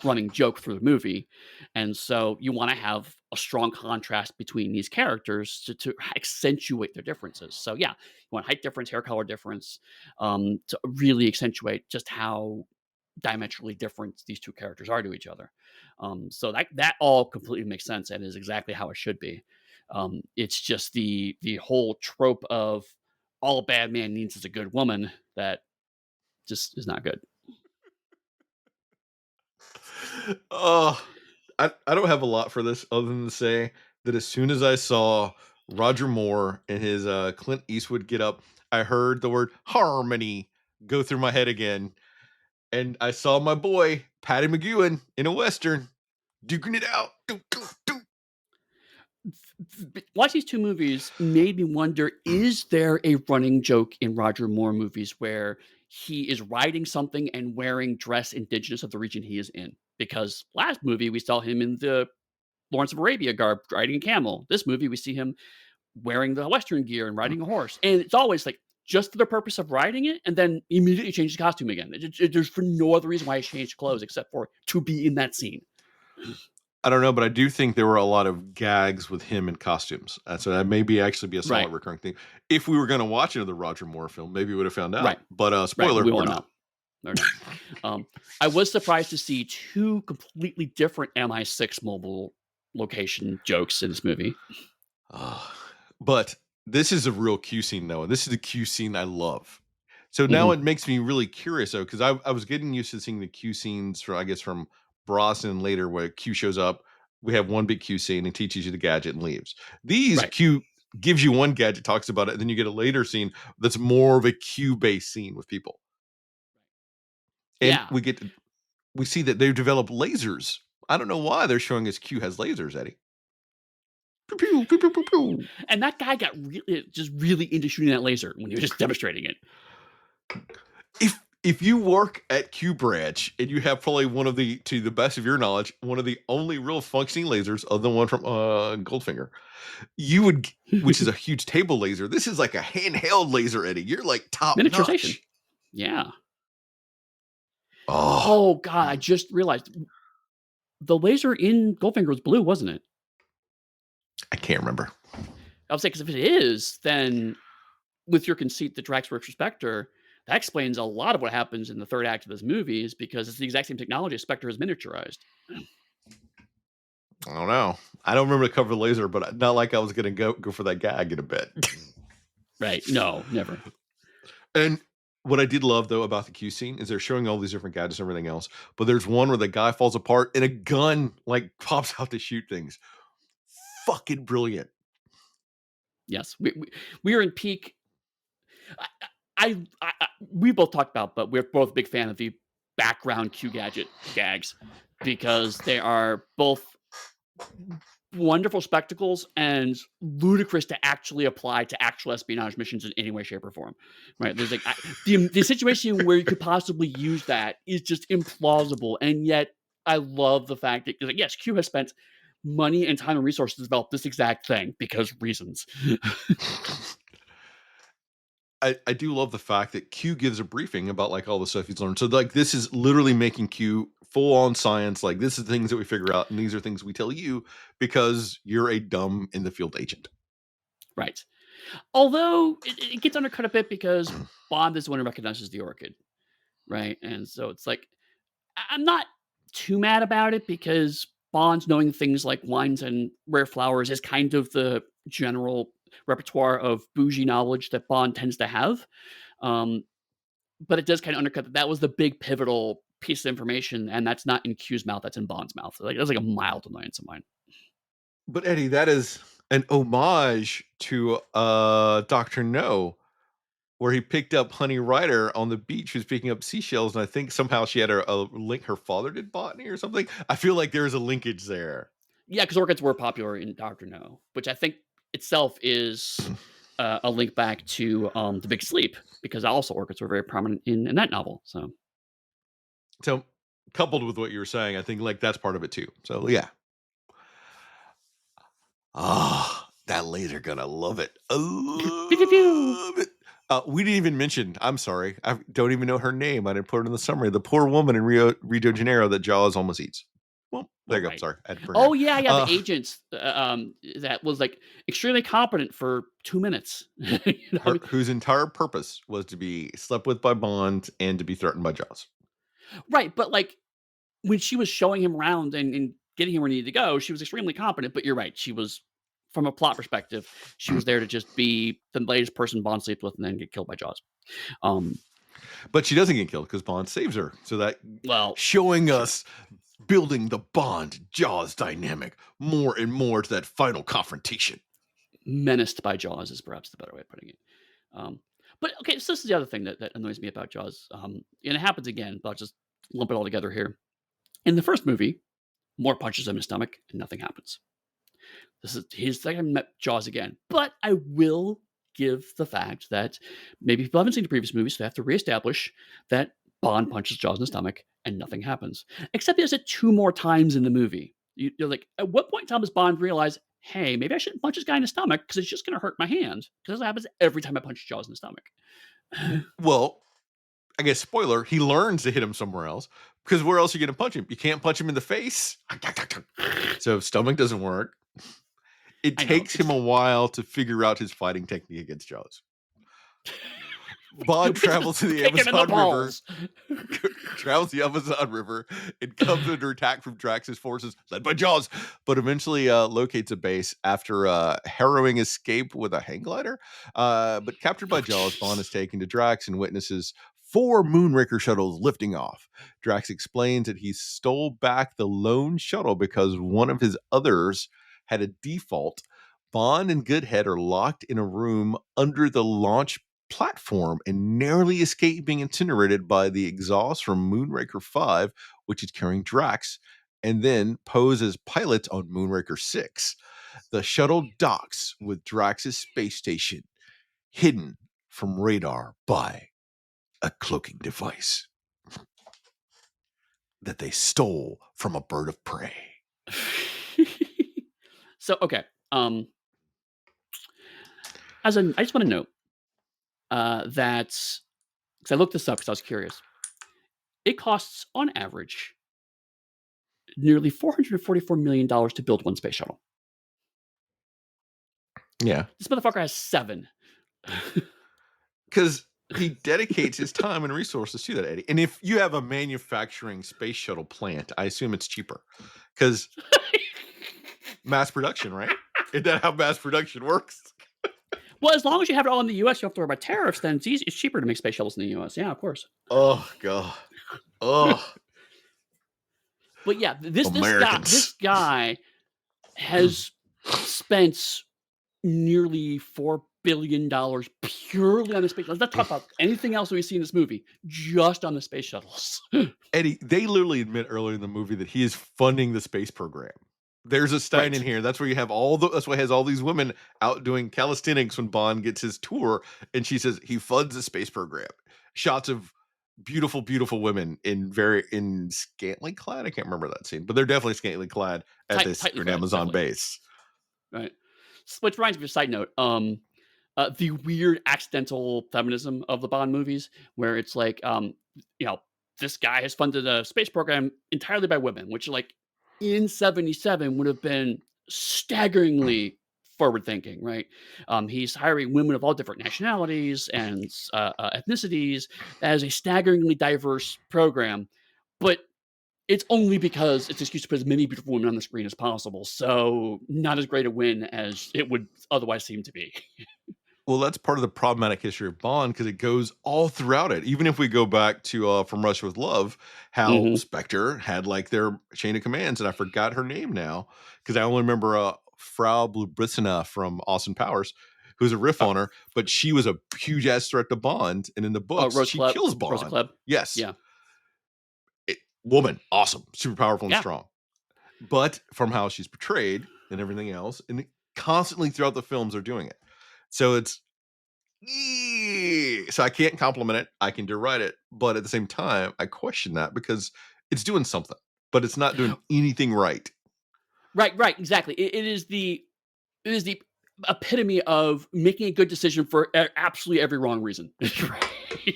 running joke through the movie, and so you wanna have a strong contrast between these characters to accentuate their differences. So, yeah, you want height difference, hair color difference, to really accentuate just how diametrically different these 2 characters are to each other. So that all completely makes sense and is exactly how it should be. It's just the whole trope of all a bad man needs is a good woman that just is not good. Oh, I don't have a lot for this other than to say that as soon as I saw Roger Moore and his, Clint Eastwood get up, I heard the word "harmony" go through my head again, and I saw my boy, Patty McGowan, in a Western, duking it out. Doo, doo, doo. Watch these 2 movies made me wonder, is there a running joke in Roger Moore movies where he is riding something and wearing dress indigenous of the region he is in? Because last movie, we saw him in the Lawrence of Arabia garb riding a camel. This movie, we see him wearing the Western gear and riding a horse. And it's always like just for the purpose of riding it and then immediately change the costume again. There's for no other reason why he changed clothes except for to be in that scene. I don't know, but I do think there were a lot of gags with him in costumes, so that maybe actually be a Right. solid recurring theme. If we were gonna watch another Roger Moore film, maybe we would have found Right. out, but, Right. But spoiler, we we're won't not. know. Or no. I was surprised to see 2 completely different MI6 mobile location jokes in this movie. Ah, but this is a real Q scene, though, and this is a Q scene I love. So now Mhm. it makes me really curious, though, because I was getting used to seeing the Q scenes from, I guess, from Brosnan later, where Q shows up. We have one big Q scene and teaches you the gadget and leaves. These Right. Q gives you one gadget, talks about it, and then you get a later scene that's more of a Q based scene with people, and Yeah. we see that they've developed lasers. I don't know why they're showing us Q has lasers, Eddie. Pew pew pew pew pew pew. And that guy got just really into shooting that laser when he was just demonstrating it. If you work at Q Branch and you have probably one of the to the best of your knowledge, one of the only real functioning lasers other than one from, Goldfinger, you would g which is a huge table laser. This is like a handheld laser, Eddie. You're like top Miniaturization. notch. Yeah. Oh, Oh god, I just realized the laser in Goldfinger was blue, wasn't it? I can't remember. I was saying because if it is, then with your conceit that Drax works for Spectre, that explains a lot of what happens in the 3rd act of this movie is because it's the exact same technology as Spectre has miniaturized. I don't know. I don't remember the cover of the laser, but not like I was gonna go for that gag in a bit. Right. No, never. And what I did love though about the Q scene is they're showing all these different gadgets and everything else, but there's one where the guy falls apart and a gun like pops out to shoot things. Fucking brilliant. Yes. We are in peak. We both talked about, but we're both a big fan of the background Q gadget gags because they are both wonderful spectacles and ludicrous to actually apply to actual espionage missions in any way, shape, or form. Right? There's like the situation where you could possibly use that is just implausible, and yet I love the fact that like, yes, Q has spent money and time and resources to develop this exact thing because reasons. I do love the fact that Q gives a briefing about like all the stuff he's learned. So like this is literally making Q full on science. Like this is things that we figure out, and these are things we tell you because you're a dumb in the field agent. Right. Although it gets undercut a bit because Bond is the one who recognizes the orchid, right? And so it's like I'm not too mad about it because Bond knowing things like wines and rare flowers is kind of the general repertoire of bougie knowledge that Bond tends to have. Um, but it does kind of undercut that that was the big pivotal piece of information, and that's not in Q's mouth, that's in Bond's mouth. Like that's like a mild annoyance of mine. But Eddie, that is an homage to Dr. No, where he picked up Honey Rider on the beach who's picking up seashells, and I think somehow she had a link her father did botany or something. I feel like there's a linkage there. Yeah, because orchids were popular in Doctor No, which I think itself is a link back to The Big Sleep, because also orchids were very prominent in that novel. So So, coupled with what you were saying, I think like that's part of it too. So yeah. Ah, that laser gun, I love it. I pew pew pew. love it. We didn't even mention, I'm sorry, I don't even know her name. I didn't put it in the summary. The poor woman in Rio de Janeiro that Jaws almost eats. Well, there Oh, you go. right. Sorry, I had to bring her Oh in. yeah, yeah. The Uh, agents that was like extremely competent for 2 minutes. You know, I her mean, whose entire purpose was to be slept with by Bond and to be threatened by Jaws. right? But like when she was showing him around and getting him where he needed to go, she was extremely competent. But you're right, she was from a plot perspective, she was there to just be the latest person Bond sleeps with and then get killed by Jaws. Um, But she doesn't get killed because Bond saves her. So that well, showing sure. us building the Bond Jaws dynamic more and more to that final confrontation. Menaced by Jaws is perhaps the better way of putting it. Um, but okay, so this is the other thing that annoys me about Jaws. And it happens again, but I'll just lump it all together here. In the first movie, more punches in his stomach and nothing happens. This is his second met Jaws again. But I will give the fact that maybe people haven't seen the previous movies, so they have to reestablish that Bond punches Jaws in the stomach and nothing happens. Except he does it 2 more times in the movie. You're like, at what point in time does Bond realize, hey, maybe I shouldn't punch this guy in the stomach because it's just going to hurt my hand? Because that happens every time I punch Jaws in the stomach. Well, I guess spoiler, he learns to hit him somewhere else because where else are you going to punch him? You can't punch him in the face. So if stomach doesn't work, it I know. takes him It's a while to figure out his fighting technique against Jaws. Bond which is travels to the kick him in the Amazon River, balls. travels the Amazon River, and comes under attack from Drax's forces, led by Jaws, but eventually locates a base after a harrowing escape with a hang glider. But captured by Oh, Jaws, Bond is jeez. taken to Drax and witnesses 4 Moonraker shuttles lifting off. Drax explains that he stole back the lone shuttle because one of his others had a default. Bond and Goodhead are locked in a room under the launch platform and narrowly escape being incinerated by the exhaust from Moonraker 5, which is carrying Drax, and then pose as pilots on Moonraker 6. The shuttle docks with Drax's space station, hidden from radar by a cloaking device that they stole from a bird of prey. So, okay, I just wanna note, that 'cause I looked this up because I was curious. It costs, on average, nearly $444 million to build one space shuttle. Yeah. This motherfucker has 7. Because he dedicates his time and resources to that, Eddie. And if you have a manufacturing space shuttle plant, I assume it's cheaper because mass production, right? Isn't that how mass production works? Well, as long as you have it all in the US, you don't have to worry about tariffs, then it's cheaper to make space shuttles in the US. Yeah, of course. Oh god. Oh, But yeah, this Americans. guy has spent nearly $4 billion purely on the space shuttles. Let's not talk about anything else that we see in this movie, just on the space shuttles. Eddie, they literally admit earlier in the movie that he is funding the space program. There's a Stein in Right. here. That's where you have that's why he has all these women out doing calisthenics when Bond gets his tour. And she says he funds the space program. Shots of beautiful, beautiful women in scantily clad. I can't remember that scene, but they're definitely scantily clad at this Tightly secret clad, Amazon definitely. base. Right. Which reminds me of a side note. The weird accidental feminism of the Bond movies, where it's like, you know, this guy has funded a space program entirely by women, which like in '77 would have been staggeringly forward thinking, right? He's hiring women of all different nationalities and ethnicities as a staggeringly diverse program, but it's only because it's an excuse to put as many beautiful women on the screen as possible. So not as great a win as it would otherwise seem to be. Well, that's part of the problematic history of Bond because it goes all throughout it. Even if we go back to From Russia with Love, how Mhm. Spectre had like their chain of commands, and I forgot her name now because I only remember Frau Blubrissina from Austin Powers, who's a riff Uh, on her, but she was a huge ass threat to Bond. And in the oh, books, she kills Rosa Bond. Klebb. Yes. Yeah, Woman, awesome, super powerful and yeah. strong. But from how she's portrayed and everything else, and constantly throughout the films are doing it. So it's so I can't compliment it. I can deride it, but at the same time, I question that because it's doing something, but it's not doing anything right. Right, exactly. It is the epitome of making a good decision for absolutely every wrong reason. Right.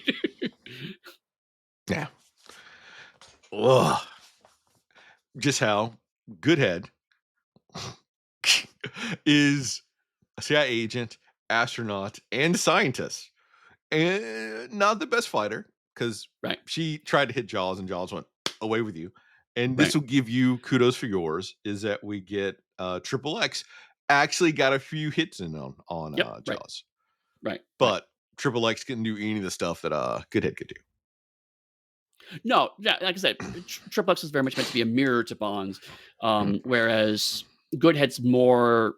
Yeah. Ugh. Just how Goodhead is a CIA agent, astronaut, and scientist. And not the best fighter because Right, she tried to hit Jaws and Jaws went away with you. And this right. will give you kudos for yours is that we get Triple X actually got a few hits in on Yep, right, Jaws. right. But Triple X couldn't do any of the stuff that Goodhead could do. No, yeah, like I said, Triple X is very much meant to be a mirror to Bonds, Mm. whereas Goodhead's more.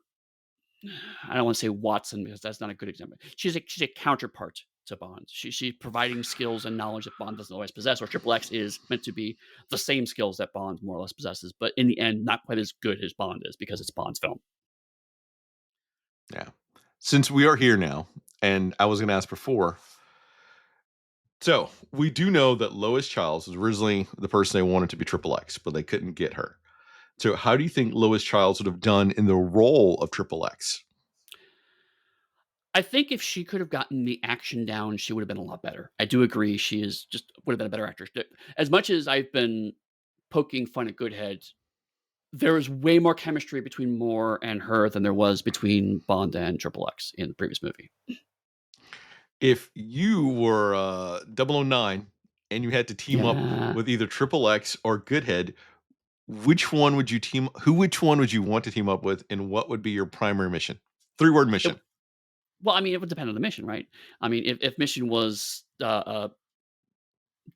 I don't want to say Watson because that's not a good example. She's a counterpart to Bond. She's providing skills and knowledge that Bond doesn't always possess. Or Triple X is meant to be the same skills that Bond more or less possesses, but in the end, not quite as good as Bond is because it's Bond's film. Yeah. Since we are here now, and I was going to ask before, so we do know that Lois Childs was originally the person they wanted to be Triple X, but they couldn't get her. So how do you think Lois Childs would have done in the role of Triple X? I think if she could have gotten the action down, she would have been a lot better. I do agree. She is just would have been a better actress. As much as I've been poking fun at Goodhead, there was way more chemistry between Moore and her than there was between Bond and Triple X in the previous movie. If you were 009 and you had to team up Yeah. with either Triple X or Goodhead, which one would you want to team up with, and what would be your primary mission? 3-word It, mission. well, I mean, it would depend on the mission, right? I mean, if mission was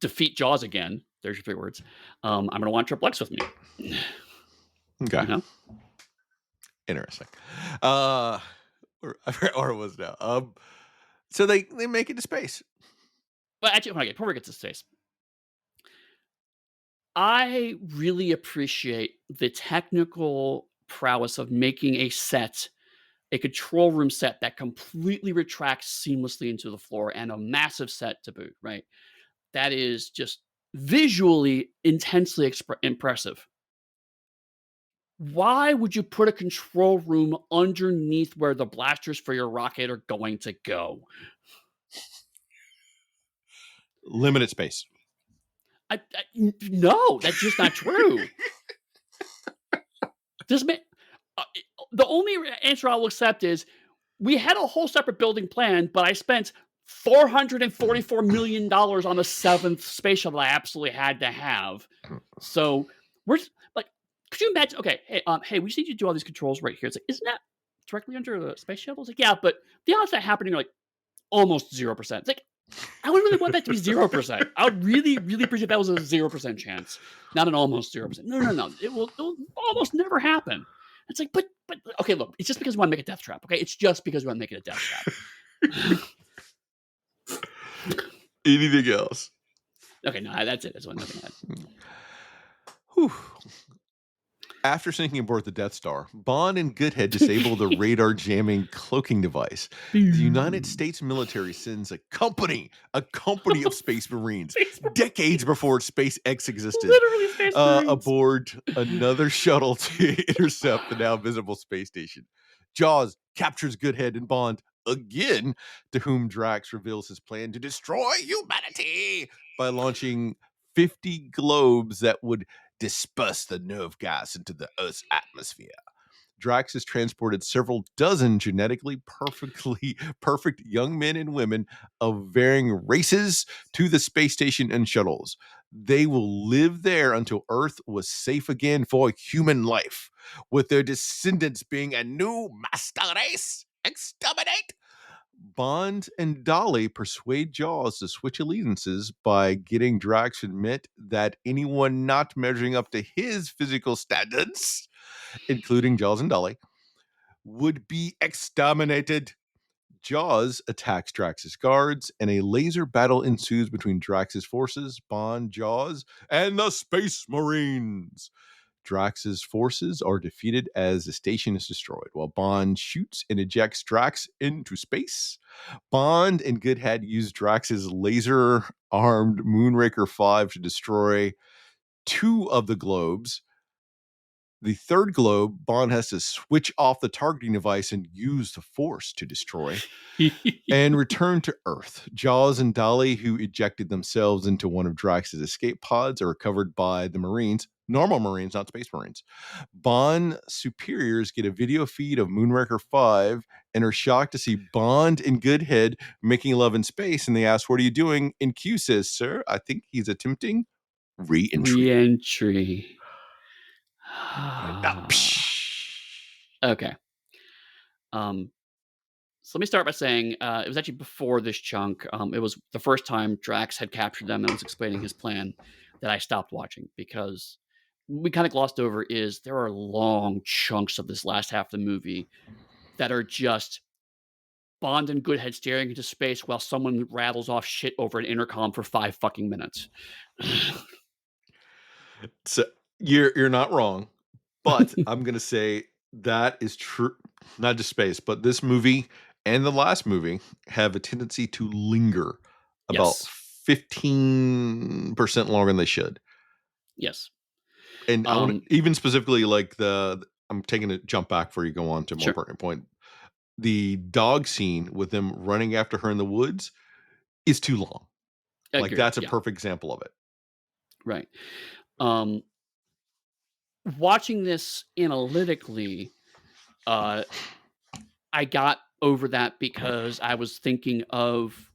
defeat Jaws again, there's your 3 words. I'm going to want Triple X with me. Okay. You know? Interesting. I forgot where it was now. So they make it to space. But actually, before we get to space, I really appreciate the technical prowess of making a control room set that completely retracts seamlessly into the floor and a massive set to boot, right? That is just visually intensely impressive. Why would you put a control room underneath where the blasters for your rocket are going to go? Limited space. No, that's just not true. This ma- the only answer I will accept is we had a whole separate building plan, but I spent $444 million on the 7th space shuttle I absolutely had to have. So we're like, could you imagine? Okay, hey, we just need you to do all these controls right here. It's like, isn't that directly under the space shuttle? It's like, yeah, but the odds of that happening are like almost 0%. It's like, I would really want that to be 0%. I would really, really appreciate that was a 0% chance, not an almost 0%. No. It will almost never happen. It's like, but okay, look, it's just because we want to make a death trap. Okay, it's just because we want to make it a death trap. Anything else? Okay, no, that's it. That's one nothing. Whew. After sinking aboard the Death Star, Bond and Goodhead disable the radar jamming cloaking device. The United States military sends a company of Space Marines, decades before SpaceX existed, Literally Space Marines. aboard another shuttle to intercept the now visible space station. Jaws captures Goodhead and Bond again, to whom Drax reveals his plan to destroy humanity by launching 50 globes that would disperse the nerve gas into the Earth's atmosphere. Drax has transported several dozen genetically perfect young men and women of varying races to the space station and shuttles. They will live there until Earth was safe again for human life, with their descendants being a new master race. Exterminate! Bond and Dolly persuade Jaws to switch allegiances by getting Drax to admit that anyone not measuring up to his physical standards, including Jaws and Dolly, would be exterminated. Jaws attacks Drax's guards, and a laser battle ensues between Drax's forces, Bond, Jaws, and the Space Marines. Drax's forces are defeated as the station is destroyed, while Bond shoots and ejects Drax into space. Bond and Goodhead use Drax's laser armed Moonraker 5 to destroy two of the globes. The third globe, Bond has to switch off the targeting device and use the Force to destroy and return to Earth. Jaws and Dolly, who ejected themselves into one of Drax's escape pods, are recovered by the Marines. Normal Marines, not Space Marines. Bond superiors get a video feed of Moonraker 5 and are shocked to see Bond and Goodhead making love in space. And they ask, "What are you doing?" And Q says, "Sir, I think he's attempting re-entry." Re-entry. And Okay. So let me start by saying it was actually before this chunk. It was the first time Drax had captured them and was explaining his plan that I stopped watching because we kind of glossed over is there are long chunks of this last half of the movie that are just Bond and Goodhead staring into space while someone rattles off shit over an intercom for 5 fucking minutes. So you're not wrong, but I'm gonna say that is true. Not just space, but this movie and the last movie have a tendency to linger about Yes. 15% longer than they should. Yes. And I want Um, to even specifically like I'm taking a jump back before you go on to a more sure. pertinent point. The dog scene with them running after her in the woods is too long. Like Agreed. that's a Yeah. perfect example of it. Right. Um, watching this analytically, uh, I got over that because I was thinking of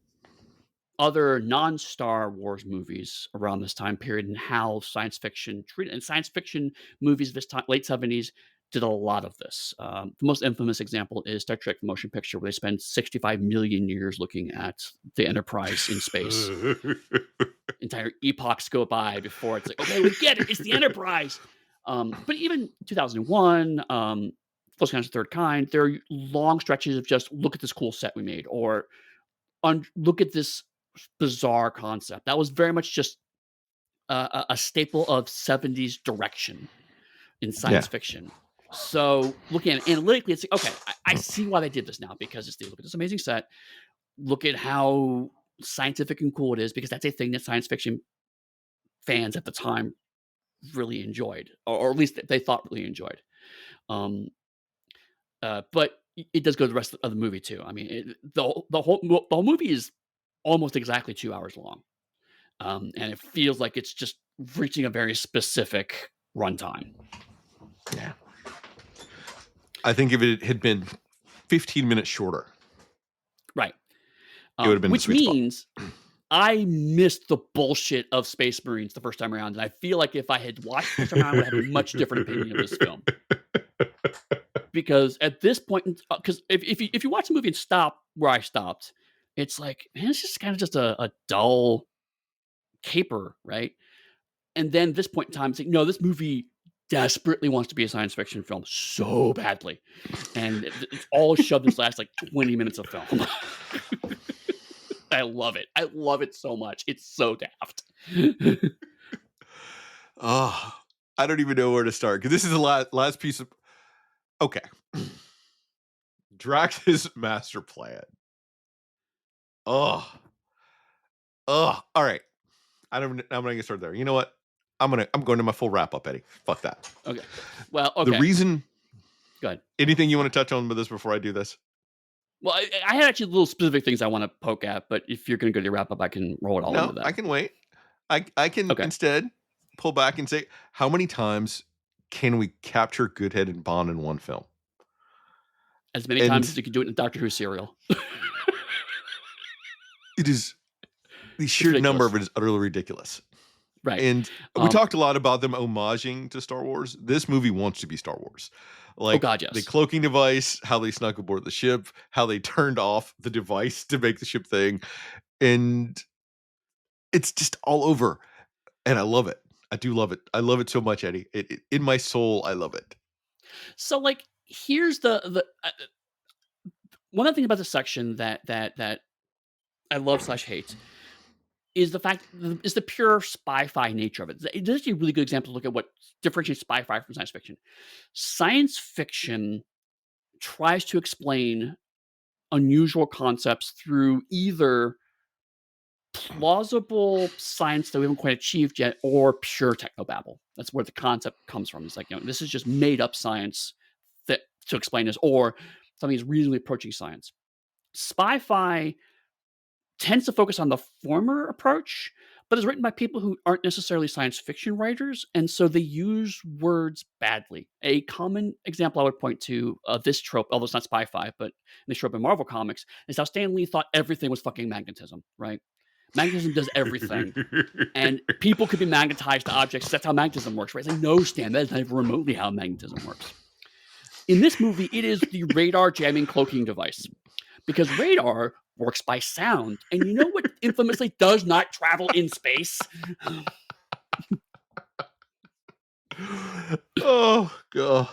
other non-Star Wars movies around this time period and how science fiction treated and science fiction movies this time, late 70s, did a lot of this. The most infamous example is Star Trek: The Motion Picture, where they spend 65 million years looking at the Enterprise in space. Entire epochs go by before it's like, okay, we get it, it's the Enterprise. But even 2001, Close Encounters of the Third Kind, there are long stretches of just look at this cool set we made, or look at this bizarre concept. That was very much just a staple of 70s direction in Yeah. science fiction. So looking at it analytically, it's like, okay, I see why they did this now because it's the look at this amazing set. Look at how scientific and cool it is because that's a thing that science fiction fans at the time really enjoyed, or at least they thought really enjoyed. Um, but it does go to the rest of the movie too. I mean, the whole movie is almost exactly 2 hours long, and it feels like it's just reaching a very specific runtime. Yeah. I think if it had been 15 minutes shorter, Right. it would have been the Which sweet spot. means I missed the bullshit of Space Marines the first time around, and I feel like if I had watched the first time around, I would have a much different opinion of this film. Because at this point, because if you watch the movie and stop where I stopped, it's like, man, it's just kind of just a dull caper, right? And then this point in time, it's like, no, this movie desperately wants to be a science fiction film so badly, and it's all shoved in this last like 20 minutes of film. I love it. I love it so much. It's so daft. Oh, I don't even know where to start because this is the last piece of. Okay. Drax's master plan. Oh, oh. All right. I'm gonna get started there. You know what? I'm going to my full wrap up, Eddie. Fuck that. Okay. Well, The okay. reason. Go ahead. Anything you want to touch on with this before I do this? Well, I had actually little specific things I want to poke at, but if you're going to go to your wrap up, I can roll it all into No, I that. can wait. I can Okay. instead pull back and say, how many times can we capture Goodhead and Bond in one film? As many times as And you can do it in a Doctor Who serial. it is the It's sheer number ridiculous. of it is utterly ridiculous. Right. And we Um, talked a lot about them homaging to Star Wars. This movie wants to be Star Wars. oh, Like God, the yes. cloaking device, how they snuck aboard the ship, how they turned off the device to make the ship thing. And it's just all over. And I love it. I do love it. I love it so much, Eddie. In my soul, I love it. So, like, here's the one other thing about this section that I love slash hate is the fact is the pure spy-fi nature of it. It's actually a really good example to look at what differentiates spy-fi from science fiction. Science fiction tries to explain unusual concepts through either plausible science that we haven't quite achieved yet or pure technobabble. That's where the concept comes from. It's like, this is just made up science that to explain this, or something is reasonably approaching science. Spy-fi tends to focus on the former approach, but is written by people who aren't necessarily science fiction writers, and so they use words badly. A common example I would point to of this trope, although it's not spy-fi, but this trope in Marvel Comics, is how Stan Lee thought everything was fucking magnetism, right? Magnetism does everything, and people could be magnetized to objects. That's how magnetism works, right? It's like, no, Stan, that is not even remotely how magnetism works. In this movie, it is the radar jamming cloaking device, because radar works by sound. And you know what infamously does not travel in space? Oh god.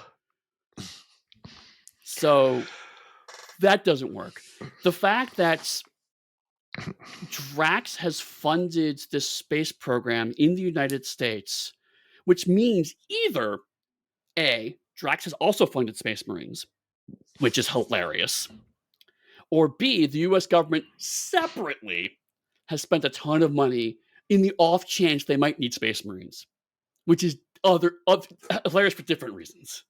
So that doesn't work. The fact that Drax has funded this space program in the United States, which means either A, Drax has also funded Space Marines, which is hilarious, or B, the US government separately has spent a ton of money in the off chance they might need Space Marines, which is hilarious for different reasons,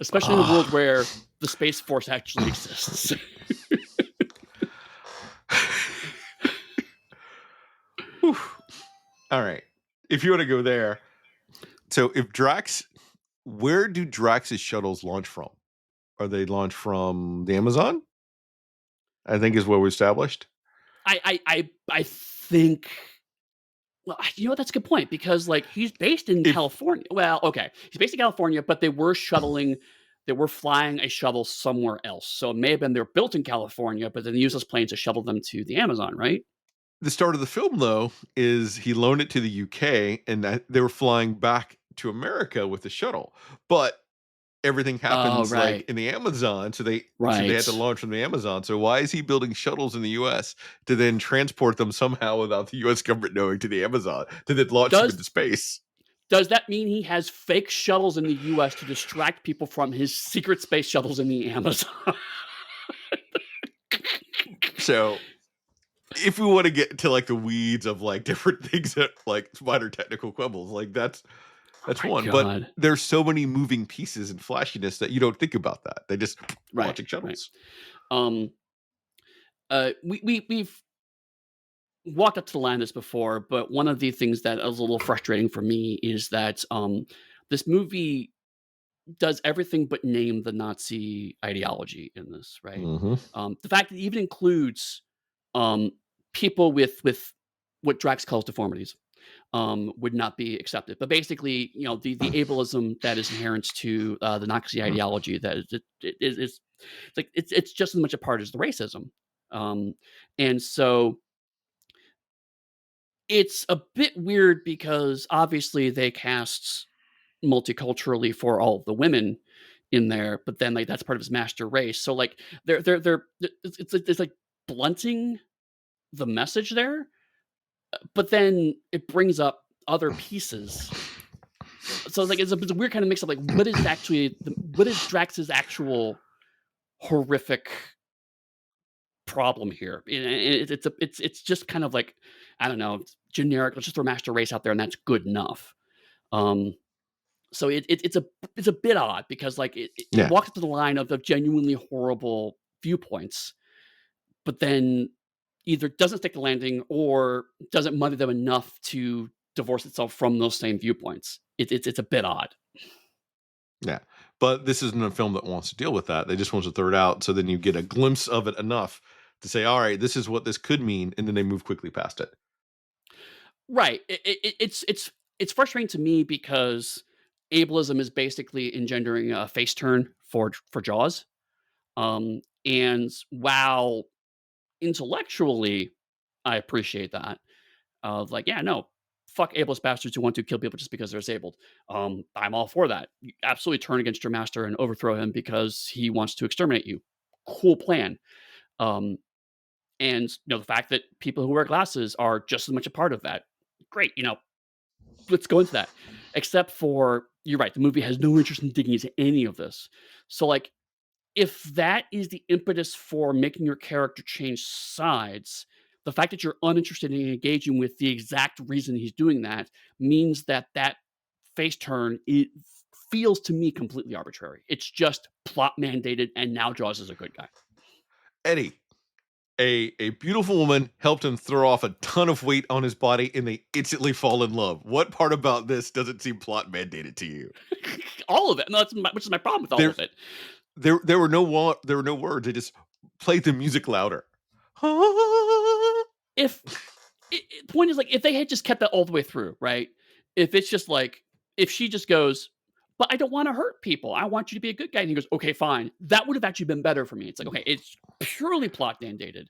especially in a world Ah. where the Space Force actually exists. Whew. All right. If you want to go there, so if Drax, where do Drax's shuttles launch from? Are they launched from the Amazon? I think is what we established. I think. Well, that's a good point because like he's based in If California. Well, okay, he's based in California, but they were flying a shuttle somewhere else. So it may have been they're built in California, but then they use those planes to shuttle them to the Amazon, right? the start of the film though is he loaned it to the UK and that they were flying back to America with the shuttle, but everything Oh, happens like right, in the Amazon, so they had to right. launch from the Amazon. So why is he building shuttles in the US to then transport them somehow without the US government knowing to the Amazon to then launch them Does into space? does that mean he has fake shuttles in the U.S. to distract people from his secret space shuttles in the Amazon? So if we want to get to like the weeds of like different things that like minor technical quibbles, like Oh that's my one. But god! there's so many moving pieces and flashiness that you don't think about that. They just Right, launching right. shuttles. Um, we've walked up to the line this before, but one of the things that is a little frustrating for me is that this movie does everything but name the Nazi ideology in this, right? Hmm. The fact that it even includes um, people with what Drax calls deformities would not be accepted. But basically, the ableism that is inherent to the Nazi ideology that it's like it's just as much a part as the racism, um, and so it's a bit weird because obviously they cast multiculturally for all of the women in there, but then like that's part of his master race. So like it's like blunting the message there, but then it brings up other pieces. So it's a weird kind of mix of like what is Drax's actual horrific problem here? It's just kind of like I don't know, it's generic. Let's just throw master race out there and that's good enough. Um, So it's a bit odd because like it Yeah. walks to the line of the genuinely horrible viewpoints, but then either doesn't stick the landing or doesn't muddy them enough to divorce itself from those same viewpoints. It's a bit odd. Yeah. But this isn't a film that wants to deal with that. They just want to throw it out so then you get a glimpse of it enough to say, all right, this is what this could mean. And then they move quickly past it. Right. It's frustrating to me because ableism is basically engendering a face turn for Jaws. And while intellectually I appreciate that, of like, yeah, no, fuck ableist bastards who want to kill people just because they're disabled. I'm all for that. You absolutely turn against your master and overthrow him because he wants to exterminate you. Cool plan. Um, and the fact that people who wear glasses are just as much a part of that. Great. Let's go into that. Except for you're right, the movie has no interest in digging into any of this. So like if that is the impetus for making your character change sides, the fact that you're uninterested in engaging with the exact reason he's doing that means that that face turn it feels to me completely arbitrary. It's just plot mandated, and now Jaws is a good guy. Eddie, a beautiful woman helped him throw off a ton of weight on his body, and they instantly fall in love. What part about this doesn't seem plot mandated to you? All of it. No, which is my problem with all There, of it. there were no words. They just played the music louder. If point is like if they had just kept that all the way through, right? If it's just like if she just goes, but I don't want to hurt people. I want you to be a good guy. And he goes, okay, fine. That would have actually been better for me. It's like, okay, it's purely plot mandated.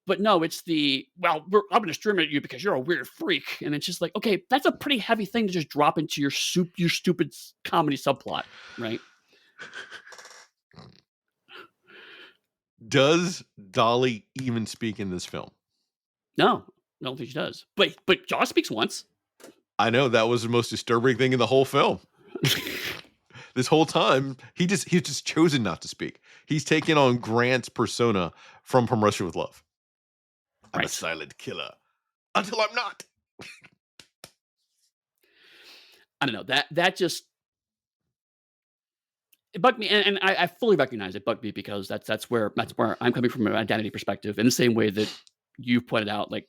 But no, it's I'm going to exterminate you because you're a weird freak. And it's just like, okay, that's a pretty heavy thing to just drop into your stupid comedy subplot, right? Does Dolly even speak in this film? No, I don't think she does. But Jaws speaks once. I know that was the most disturbing thing in the whole film. This whole time, he's just chosen not to speak. He's taken on Grant's persona from Russia with Love. I'm a Right. silent killer until I'm not. I don't know. That just it bugged me, and I fully recognize it bugged me because that's where I'm coming from an identity perspective. In the same way that you pointed out, like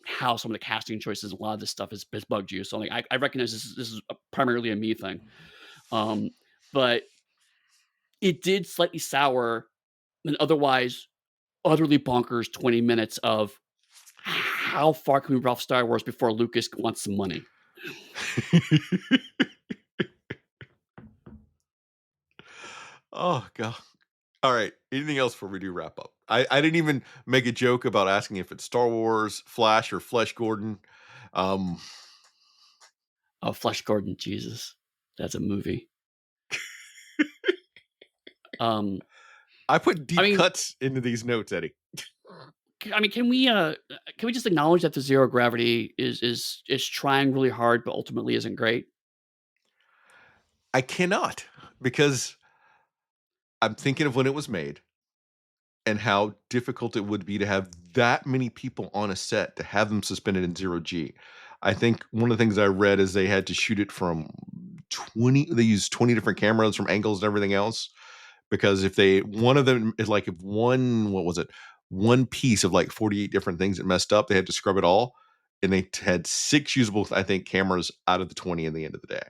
how some of the casting choices, a lot of this stuff has bugged you. So like I recognize this is primarily a me thing. Um, but it did slightly sour an otherwise utterly bonkers 20 minutes of how far can we rough Star Wars before Lucas wants some money. Oh god. All right. Anything else before we do wrap up? I didn't even make a joke about asking if it's Star Wars, Flash, or Flesh Gordon. Um, Oh, Flesh Gordon, Jesus, that's a movie. Um, I put I deep mean, cuts into these notes, Eddie. can we just acknowledge that the zero gravity is trying really hard, but ultimately isn't great? I cannot because I'm thinking of when it was made and how difficult it would be to have that many people on a set to have them suspended in zero G. I think one of the things I read is they had to shoot it from 20, they used 20 different cameras from angles and everything else. Because if they, one of them is like, if one, what was it? One piece of like 48 different things that messed up, they had to scrub it all. And they had 6 usable, I think, cameras out of the 20 in the end of the day.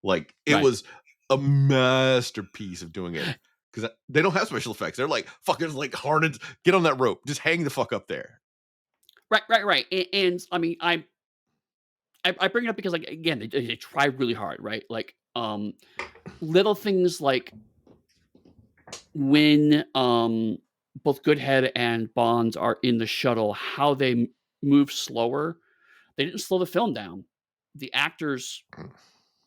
Like it Right, was a masterpiece of doing it because they don't have special effects. They're like, fuck, it's like hardened. Get on that rope. Just hang the fuck up there. right. And I mean, I bring it up because like again, they try really hard, right? Like little things like when both Goodhead and Bonds are in the shuttle, how they move slower. They didn't slow the film down. The actors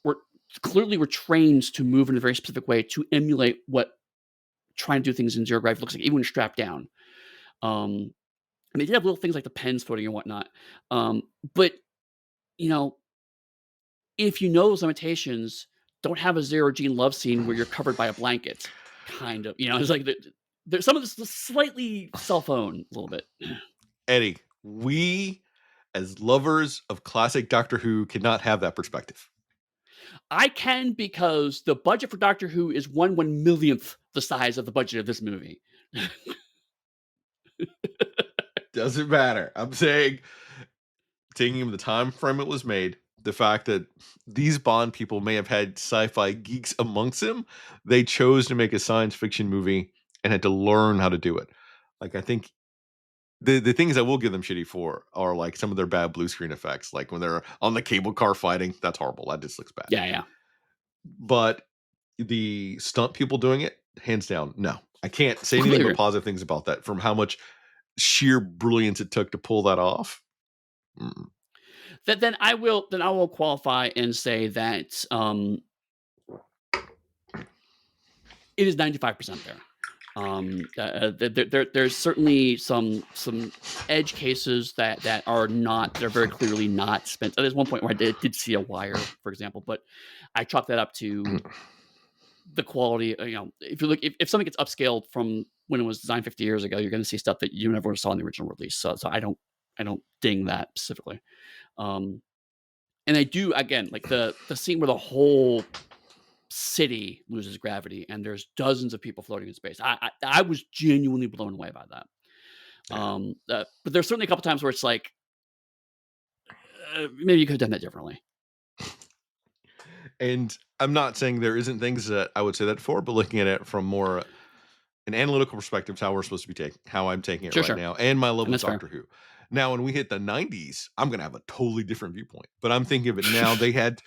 were were trained to move in a very specific way to emulate what trying to do things in zero gravity looks like, even when strapped down. Um, and they did have little things like the pens floating and whatnot. But you know, if you know those limitations, don't have a zero G love scene where you're covered by a blanket. Kind of, it's like there's some of this slightly cell phone a little bit. Eddie, we as lovers of classic Doctor Who cannot have that perspective. I can because the budget for Doctor Who is 1/1 millionth the size of the budget of this movie. Doesn't matter. I'm saying, taking the time frame it was made, the fact that these Bond people may have had sci-fi geeks amongst them, they chose to make a science fiction movie and had to learn how to do it. Like I think the things I will give them shitty for are like some of their bad blue screen effects, like when they're on the cable car fighting. That's horrible. That just looks bad. Yeah, yeah. But the stunt people doing it, hands down, no. I can't say anything Completely but agree. positive things about that from how much sheer brilliance it took to pull that off. Mm. then I will qualify and say that, it is 95% there. There's certainly some edge cases that are not that are very clearly not spent. There's one point where I did see a wire, for example, but I chalk that up to the quality. If you look, if something gets upscaled from when it was designed 50 years ago, you're going to see stuff that you never saw in the original release. So I don't ding that specifically. Um, and I do again like the scene where the whole city loses gravity and there's dozens of people floating in space. I was genuinely blown away by that. Yeah. But there's certainly a couple times where it's like, maybe you could have done that differently. And I'm not saying there isn't things that I would say that for, but looking at it from more an analytical perspective, is how we're supposed to be taking how I'm taking it Sure, right sure, now, and my love and of that's fair. Doctor Who. Now, when we hit the 90s, I'm gonna have a totally different viewpoint. But I'm thinking of it now. They had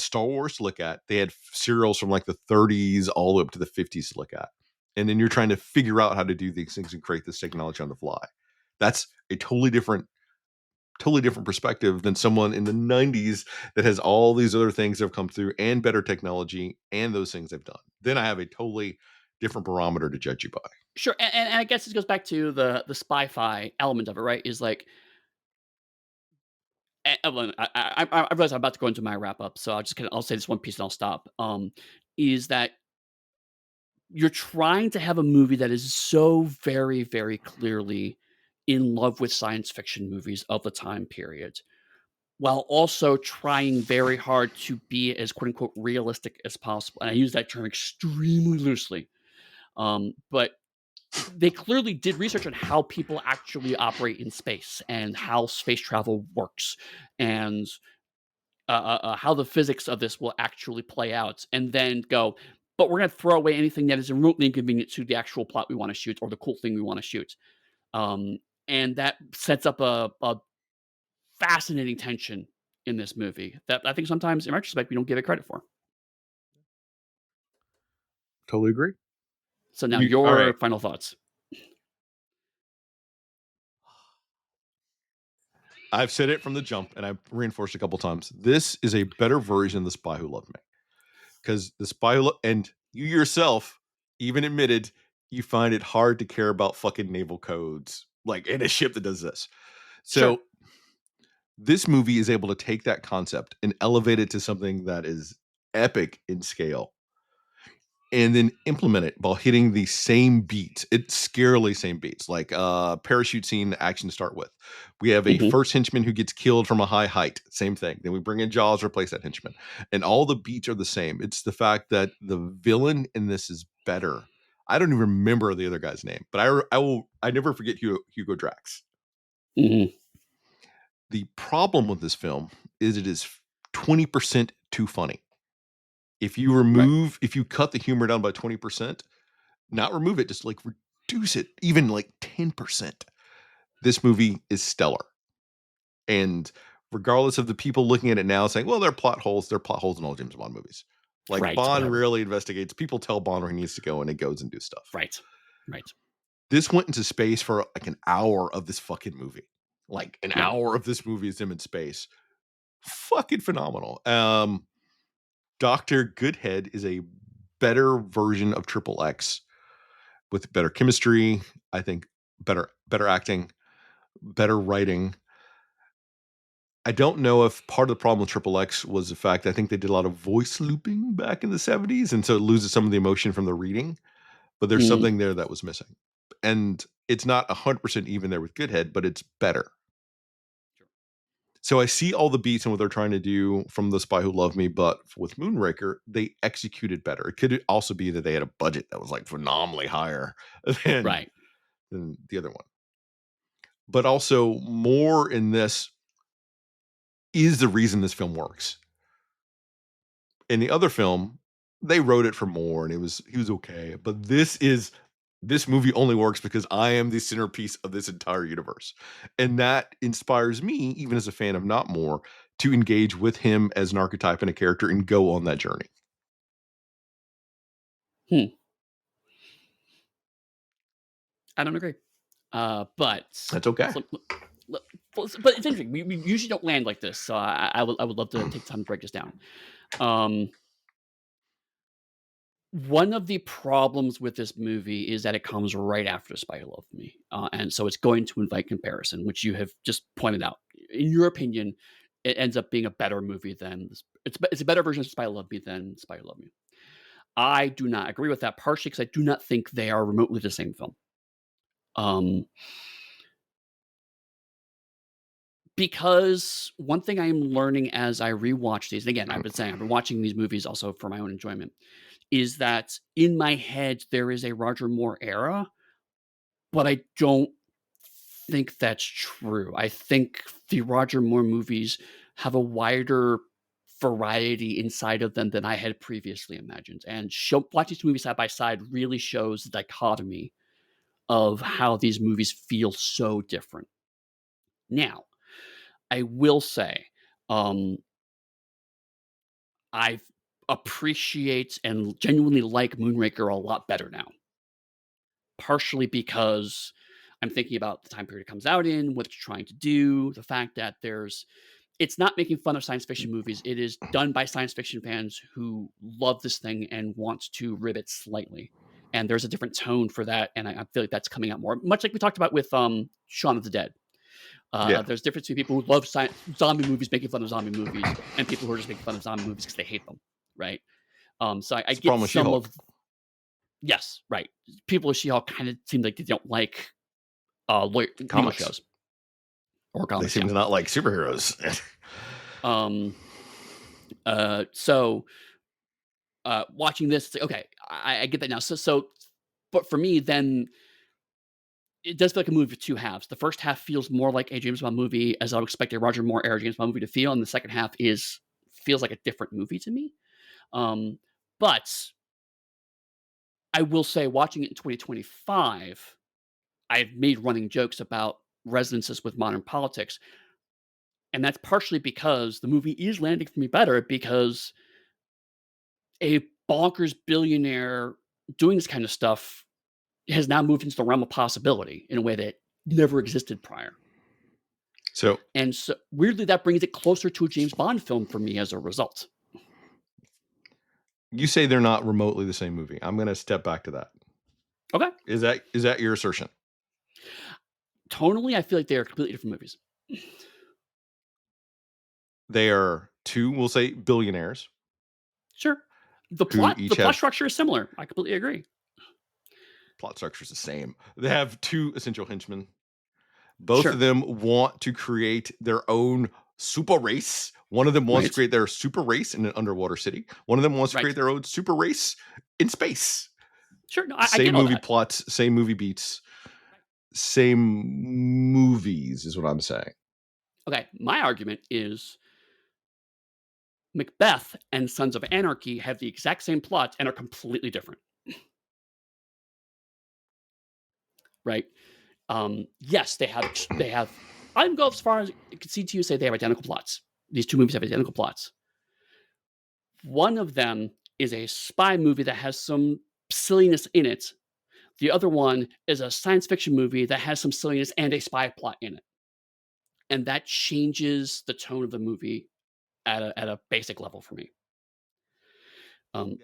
Star Wars to look at. They had serials from like the 30s all the way up to the 50s to look at. And then you're trying to figure out how to do these things and create this technology on the fly. That's a totally different perspective than someone in the 90s that has all these other things that have come through and better technology and those things they've done. Then I have a totally different barometer to judge you by. Sure, and I guess it goes back to the spy-fi element of it, right? Is like, well, I realize I'm about to go into my wrap up, so I'll say this one piece and I'll stop. Is that you're trying to have a movie that is so very, very clearly in love with science fiction movies of the time period, while also trying very hard to be as quote unquote realistic as possible. And I use that term extremely loosely. But they clearly did research on how people actually operate in space and how space travel works and how the physics of this will actually play out, and then go, but we're going to throw away anything that is remotely inconvenient to the actual plot we want to shoot or the cool thing we want to shoot. Um, and that sets up a fascinating tension in this movie that I think sometimes, in retrospect, we don't give it credit for. Totally agree. So now You all your right. final thoughts. I've said it from the jump and I've reinforced a couple times. This is a better version of The Spy Who Loved Me. Because and you yourself even admitted you find it hard to care about fucking naval codes, like in a ship that does this. Sure. So this movie is able to take that concept and elevate it to something that is epic in scale and then implement it while hitting the same beats. It's scarily same beats, like parachute scene action to start with. We have a Hmm. first henchman who gets killed from a high height. Same thing. Then we bring in Jaws, replace that henchman. And all the beats are the same. It's the fact that the villain in this is better. I don't even remember the other guy's name, but I never forget Hugo Drax. Hmm. The problem with this film is it is 20% too funny. Right. If you cut the humor down by 20%, not remove it, just like reduce it, even like 10%. This movie is stellar. And regardless of the people looking at it now saying, well, there are plot holes in all James Bond movies. Like Right. Bond Whatever. rarely investigates. People tell Bond where he needs to go and it goes and do stuff. Right. Right. This went into space for like an hour of this fucking movie. Like an Yeah. hour of this movie is him in space. Fucking phenomenal. Dr. Goodhead is a better version of Triple X with better chemistry, I think better acting, better writing. I don't know if part of the problem with Triple X was the fact I think they did a lot of voice looping back in the 70s, and so it loses some of the emotion from the reading, but there's Mhm. something there that was missing. And it's not 100% even there with Goodhead, but it's better. So I see all the beats and what they're trying to do from The Spy Who Loved Me, but with Moonraker, they executed better. It could also be that they had a budget that was like phenomenally higher than Right. the other one. But also more in this is the reason this film works. In the other film, they wrote it for more and he was okay. But this movie only works because I am the centerpiece of this entire universe. And that inspires me, even as a fan of Not More, to engage with him as an archetype and a character and go on that journey. Hmm. I don't agree. But That's okay. let's L but it's interesting. We usually don't land like this, so I would love to take time to break this down. Um, One of the problems with this movie is that it comes right after Spy Who Loved Me, and so it's going to invite comparison, which you have just pointed out. In your opinion, it ends up being a better movie than it's a better version of Spy Who Loved Me than Spy Who Loved Me. I do not agree with that, partially because I do not think they are remotely the same film. Um, because one thing I am learning as I rewatch these, and again, I've been saying I've been watching these movies also for my own enjoyment, is that in my head there is a Roger Moore era, but I don't think that's true. I think the Roger Moore movies have a wider variety inside of them than I had previously imagined. And watching these movies side by side really shows the dichotomy of how these movies feel so different. Now, I will say, um, I appreciate and genuinely like Moonraker a lot better now. Partially because I'm thinking about the time period it comes out in, what it's trying to do, the fact that it's not making fun of science fiction movies. It is done by science fiction fans who love this thing and want to rib it slightly. And there's a different tone for that, and I feel like that's coming out more. Much like we talked about with Shaun of the Dead. Yeah, There's a difference between people who love zombie movies making fun of zombie movies and people who are just making fun of zombie movies because they hate them, right? So I it's the get problem with some of She-Hulk. yes, right. People with She-Hulk kind of seem like they don't like legal Comics. shows or They comics. seem Yeah. to not like superheroes. Um, so watching this, it's like, okay, I get that now. But for me, then it does feel like a movie with two halves. The first half feels more like a James Bond movie, as I would expect a Roger Moore era James Bond movie to feel, and the second half feels like a different movie to me. Um, but I will say, watching it in 2025, I've made running jokes about resonances with modern politics, and that's partially because the movie is landing for me better because a bonkers billionaire doing this kind of stuff has now moved into the realm of possibility in a way that never existed prior. So And so weirdly, that brings it closer to a James Bond film for me as a result. you say they're not remotely the same movie. I'm going to step back to that. Okay. Is that your assertion? Tonally, I feel like they are completely different movies. They are two, we'll say, billionaires Sure. The who plot the each plot have structure is similar. I completely agree. plot structures the same. They have two essential henchmen. Both of Sure. them want to create their own super race. One of them wants to Right. create their super race in an underwater city. One of them wants to Right. create their own super race in space. Sure. No, I Same get all movie that. plots, same movie beats, same movies is what I'm saying. Okay. My argument is Macbeth and Sons of Anarchy have the exact same plot and are completely different. Right. Yes, they have. I can go as far as I can see to you say they have identical plots. These two movies have identical plots. One of them is a spy movie that has some silliness in it. The other one is a science fiction movie that has some silliness and a spy plot in it. And that changes the tone of the movie at a basic level for me.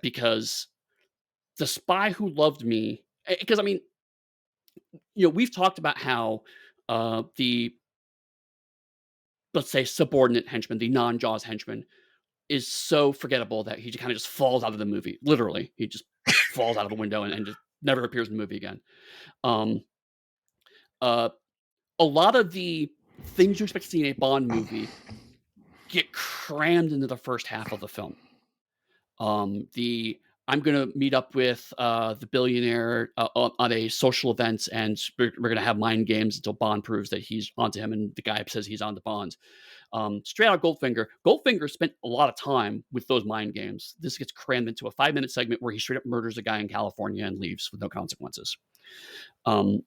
Because The Spy Who Loved Me, because I mean, we've talked about how the let's say subordinate henchman, the non-Jaws henchman, is so forgettable that he kind of just falls out of the movie. Literally, he just falls out of a window and just never appears in the movie again. Um, uh, a lot of the things you expect to see in a Bond movie get crammed into the first half of the film. The I'm gonna meet up with the billionaire on a social event, and we're gonna have mind games until Bond proves that he's onto him, and the guy says he's on to Bond. Straight out Goldfinger. Goldfinger spent a lot of time with those mind games. This gets crammed into a 5-minute segment where he straight up murders a guy in California and leaves with no consequences. Um,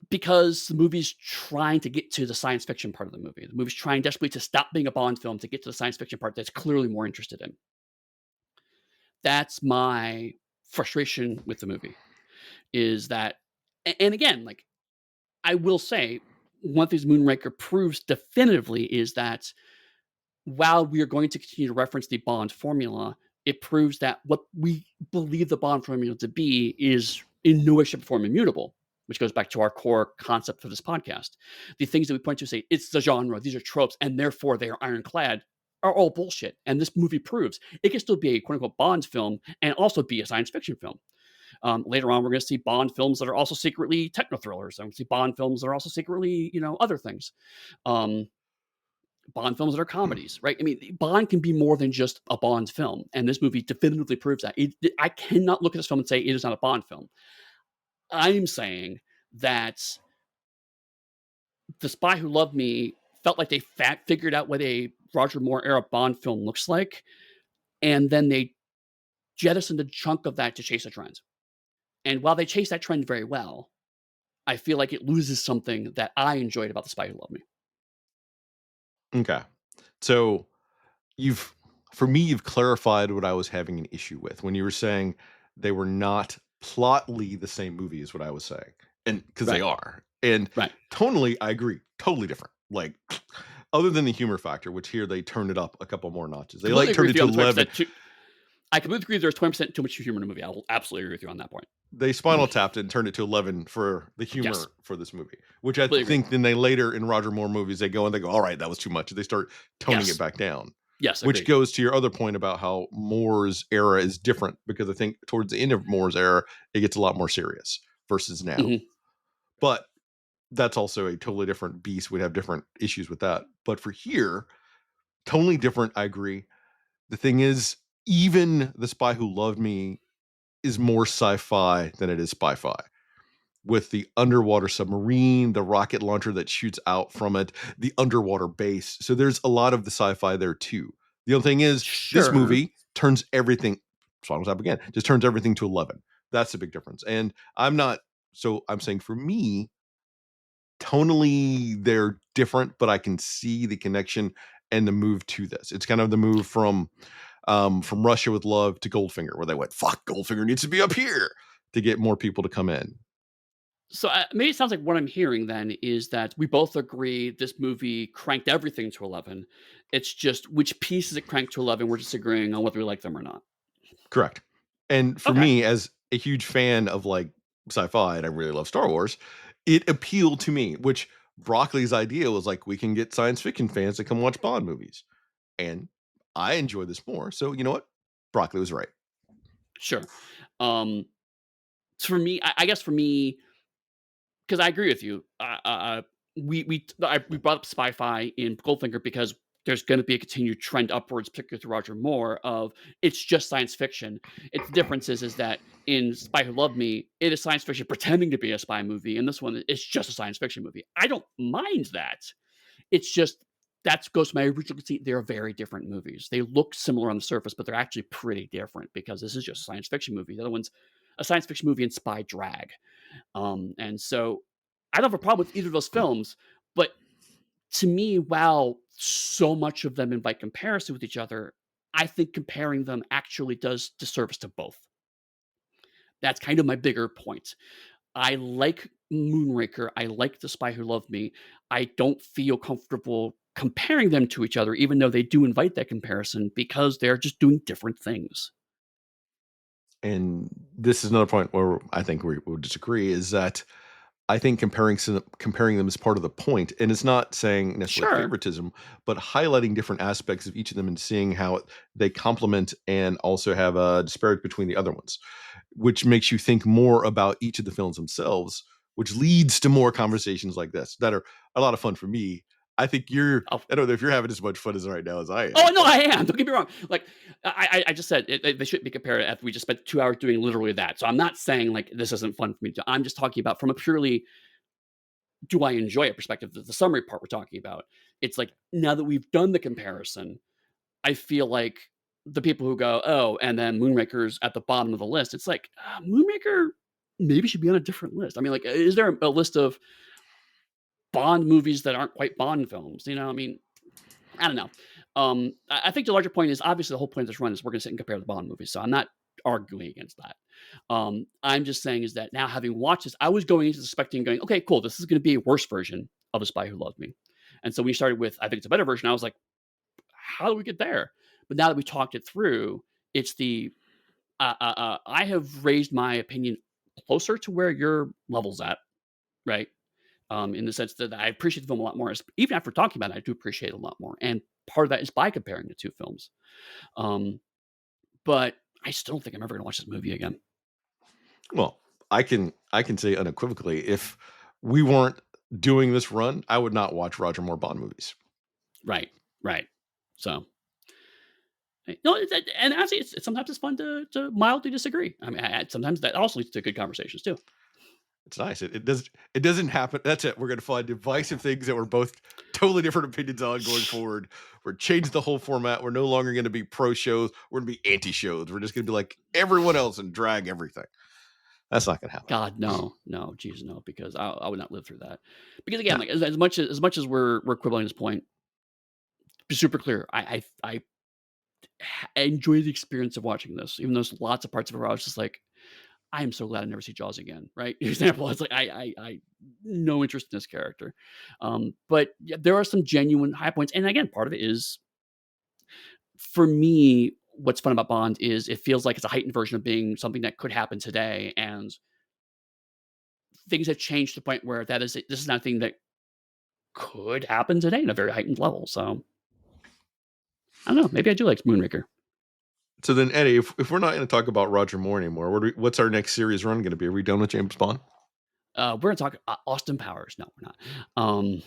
because the movie's trying to get to the science fiction part of the movie. The movie's trying desperately to stop being a Bond film to get to the science fiction part that's clearly more interested in. That's my frustration with the movie is that, and again, like I will say, one thing Moonraker proves definitively is that while we are going to continue to reference the Bond formula, it proves that what we believe the Bond formula to be is in no way, shape, or form immutable, which goes back to our core concept for this podcast. The things that we point to say it's the genre, these are tropes, and therefore they are ironclad are all bullshit. And this movie proves it can still be a quote unquote Bond film and also be a science fiction film. Later on, we're going to see Bond films that are also secretly techno thrillers. And we see Bond films that are also secretly, other things. Um, Bond films that are comedies, right? I mean, Bond can be more than just a Bond film, and this movie definitively proves that. I cannot look at this film and say it is not a Bond film. I'm saying that The Spy Who Loved Me felt like they figured out what a Roger Moore era Bond film looks like, and then they jettisoned a chunk of that to chase a trend. And while they chase that trend very well, I feel like it loses something that I enjoyed about The Spy Who Loved Me. Okay. So you've for me, you've clarified what I was having an issue with when you were saying they were not plotly the same movie as what I was saying. And because they Right, are. And right. tonally, I agree. Totally different. Like other than the humor factor, which here they turned it up a couple more notches. They Completely like agree turned with it you to on the 11. 20% too. I completely agree there's 20% too much humor in the movie. I will absolutely agree with you on that point. They Spinal Tapped it and turned it to 11 for the Yes, humor for this movie, which I completely agree. think then they later in Roger Moore movies, they go and they go, all right, that was too much. They start toning it Yes, back down, yes, which agreed. goes to your other point about how Moore's era is different because I think towards the end of Moore's era, it gets a lot more serious versus now. Mhm. But that's also a totally different beast. We'd have different issues with that. But for here, totally different. I agree. The thing is, even The Spy Who Loved Me is more sci-fi than it is spy-fi with the underwater submarine, the rocket launcher that shoots out from it, the underwater base. So there's a lot of the sci-fi there too. The only thing is, this Sure. movie turns everything, Spinal Tap again, just turns everything to 11. That's the big difference. And I'm saying for me, tonally, they're different, but I can see the connection and the move to this. It's kind of the move from Russia with Love to Goldfinger, where they went, fuck, Goldfinger needs to be up here to get more people to come in. So, maybe it sounds like what I'm hearing then is that we both agree this movie cranked everything to 11. It's just which pieces it cranked to 11, we're disagreeing on whether we like them or not. Correct. And for Okay, me, as a huge fan of like sci-fi, and I really love Star Wars, it appealed to me, which Broccoli's idea was like, we can get science fiction fans to come watch Bond movies. And I enjoy this more. So you know what? Broccoli was right. sure. Um, for me, I guess for me, because I agree with you. We brought up Spy-Fi in Goldfinger because there's going to be a continued trend upwards, particularly through Roger Moore, of it's just science fiction. It's the difference is that in Spy Who Loved Me, it is science fiction pretending to be a spy movie, and this one is just a science fiction movie. I don't mind that. It's just that goes to my original conceit. They're very different movies. They look similar on the surface, but they're actually pretty different because this is just a science fiction movie. The other one's a science fiction movie and spy drag. And so I don't have a problem with either of those films, but to me, while so much of them invite comparison with each other, I think comparing them actually does disservice to both. That's kind of my bigger point. I like Moonraker. I like The Spy Who Loved Me. I don't feel comfortable comparing them to each other, even though they do invite that comparison because they're just doing different things. And this is another point where I think we would disagree is that I think comparing them is part of the point, and it's not saying necessarily Sure. favoritism, but highlighting different aspects of each of them and seeing how they complement and also have a disparity between the other ones, which makes you think more about each of the films themselves, which leads to more conversations like this that are a lot of fun for me. I think Oh, I don't know if you're having as much fun as right now as I oh am, no, but I am. Don't get me wrong. Like I just said, they shouldn't be compared after we just spent 2 hours doing literally that. So I'm not saying like this isn't fun for me to. I'm just talking about from a purely do I enjoy it perspective. The summary part we're talking about. It's like now that we've done the comparison, I feel like the people who go, "Oh," and then Moonraker's at the bottom of the list, it's like, Moonraker maybe should be on a different list. I mean, like, is there a list of Bond movies that aren't quite Bond films? I mean, I don't know. I think the larger point is obviously the whole point of this run is we're gonna sit and compare the Bond movies, so I'm not arguing against that. I'm just saying is that now having watched this, I was going into expecting going, "Okay, cool, this is gonna be a worse version of A Spy Who Loved Me. And so we started with I think it's a better version. I was like, how do we get there? But now that we talked it through, it's the I have raised my opinion closer to where your level's at, right? In the sense that I appreciate the film a lot more. Even after talking about it, I do appreciate it a lot more. And part of that is by comparing the two films. Um, but I still don't think I'm ever going to watch this movie again. Well, I can say unequivocally, if we weren't doing this run, I would not watch Roger Moore Bond movies. Right, right. So, no, and actually, sometimes it's fun to mildly disagree. I mean, sometimes that also leads to good conversations too. It's nice. It doesn't happen. That's it. We're gonna find divisive things that we're both totally different opinions on going forward. We're changing the whole format. We're no longer gonna be pro shows. We're gonna be anti shows. We're just gonna be like everyone else and drag everything. That's not gonna happen. God, no, no, Jesus, no, because I would not live through that. Because again, No. like as much as we're quibbling this point, be super clear. I enjoy the experience of watching this, even though there's lots of parts of it where I was just like, I am so glad I never see Jaws again. Right? Example, it's like I no interest in this character, but yeah, there are some genuine high points, and again, part of it is for me. What's fun about Bond is it feels like it's a heightened version of being something that could happen today, and things have changed to the point where this is not a thing that could happen today in a very heightened level. So I don't know. Maybe I do like Moonraker. So then, Eddie, if we're not going to talk about Roger Moore anymore, what's our next series run going to be? Are we done with James Bond? We're gonna talk Austin Powers. No, we're not.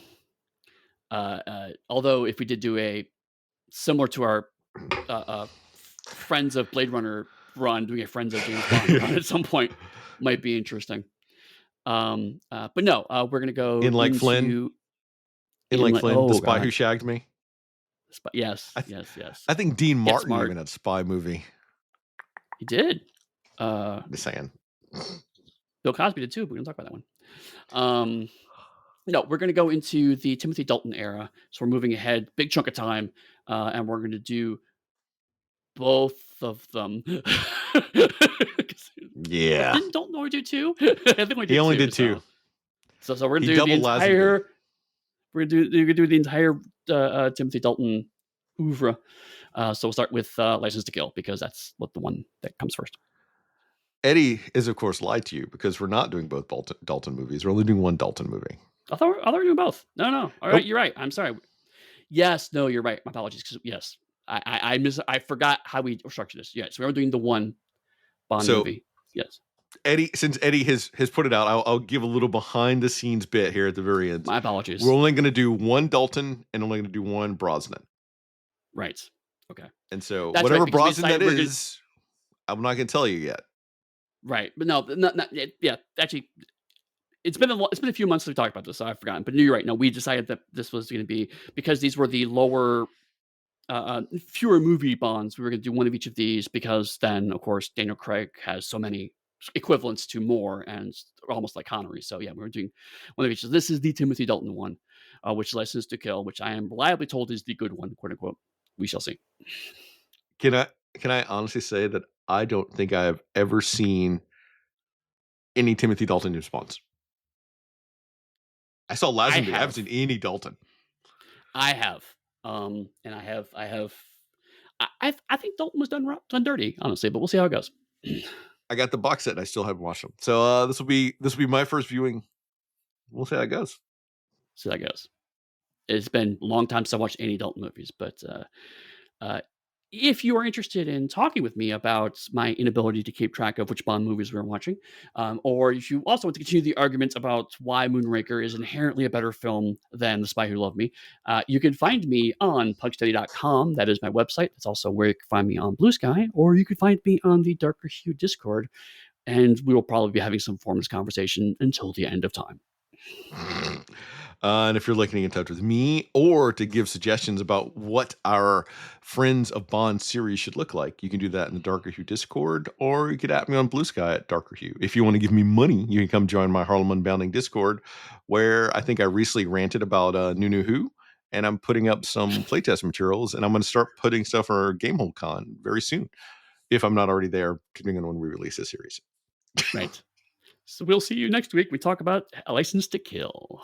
Um, although if we did do a similar to our Friends of Blade Runner run, doing a Friends of James Bond run at some point might be interesting. But no, we're gonna go In like Flynn, into in in like like Flynn, the oh spy who god, shagged me. yes, I th- yes, yes. I think Dean Get Martin smart. even had a spy movie. He did. Uh, Just saying. Bill Cosby did too. But we don't talk about that one. Um, no, we're going to go into the Timothy Dalton era. So we're moving ahead, big chunk of time, and we're going to do both of them. 'Cause- What Yeah, didn't Dalton only do two? I think we he did only two. did two. So we're going He to do the double Lazenby. entire. We're gonna do the entire Timothy Dalton oeuvre. So we'll start with License to Kill because that's what the one that comes first. Eddie is, of course, lied to you because we're not doing both Dalton movies. We're only doing one Dalton movie. I thought we were doing both. No, no. All right, Nope. you're right. I'm sorry. Yes, no, you're right. My apologies. Because yes, I forgot how we structured this. Yeah, so we were doing the one Bond So movie. Yes, Eddie, since Eddie has put it out, I'll give a little behind the scenes bit here at the very end. my We're apologies. only going to do one Dalton and only going to do one Brosnan. Right. Okay, And so that's right. whatever Because we Brosnan that decided we're gonna is, I'm not going to tell you yet. right, but no, not yet. Yeah. Actually, it's been a few months since we talked about this, so I've forgotten. But you're right. No, we decided that this was going to be because these were the lower fewer movie Bonds. We were going to do one of each of these because then, of course, Daniel Craig has so many equivalents to Moore and almost like Connery. So yeah, we were doing one of each. So this is the Timothy Dalton one, which is License to Kill, which I am reliably told is the good one, quote unquote. We shall see. Can I can I honestly say that I don't think I have ever seen any Timothy Dalton response. I saw I Lazenby. I haven't have, seen any Dalton. I have, and I have. I think Dalton was done dirty, honestly, but we'll see how it goes. I got the box set and I still haven't watched them. So this will be my first viewing. We'll see how it goes. See how it goes. It's been a long time since I watched any Dalton movies, but uh, if you are interested in talking with me about my inability to keep track of which Bond movies we're watching, or if you also want to continue the arguments about why Moonraker is inherently a better film than The Spy Who Loved Me, you can find me on pugsteady.com. That is my website. That's also where you can find me on Blue Sky, or you can find me on the Darker Hue Discord, and we will probably be having some form of this conversation until the end of time. And if you're looking to get in touch with me or to give suggestions about what our Friends of Bond series should look like, you can do that in the Darker Hue Discord, or you could at me on Blue Sky at Darker Hue. If you want to give me money, you can come join my Harlem Unbounding Discord, where I think I recently ranted about New Who, and I'm putting up some playtest materials, and I'm going to start putting stuff for Gamehole Con very soon, if I'm not already there, depending on when we release this series. Right. So we'll see you next week. We talk about A License to Kill.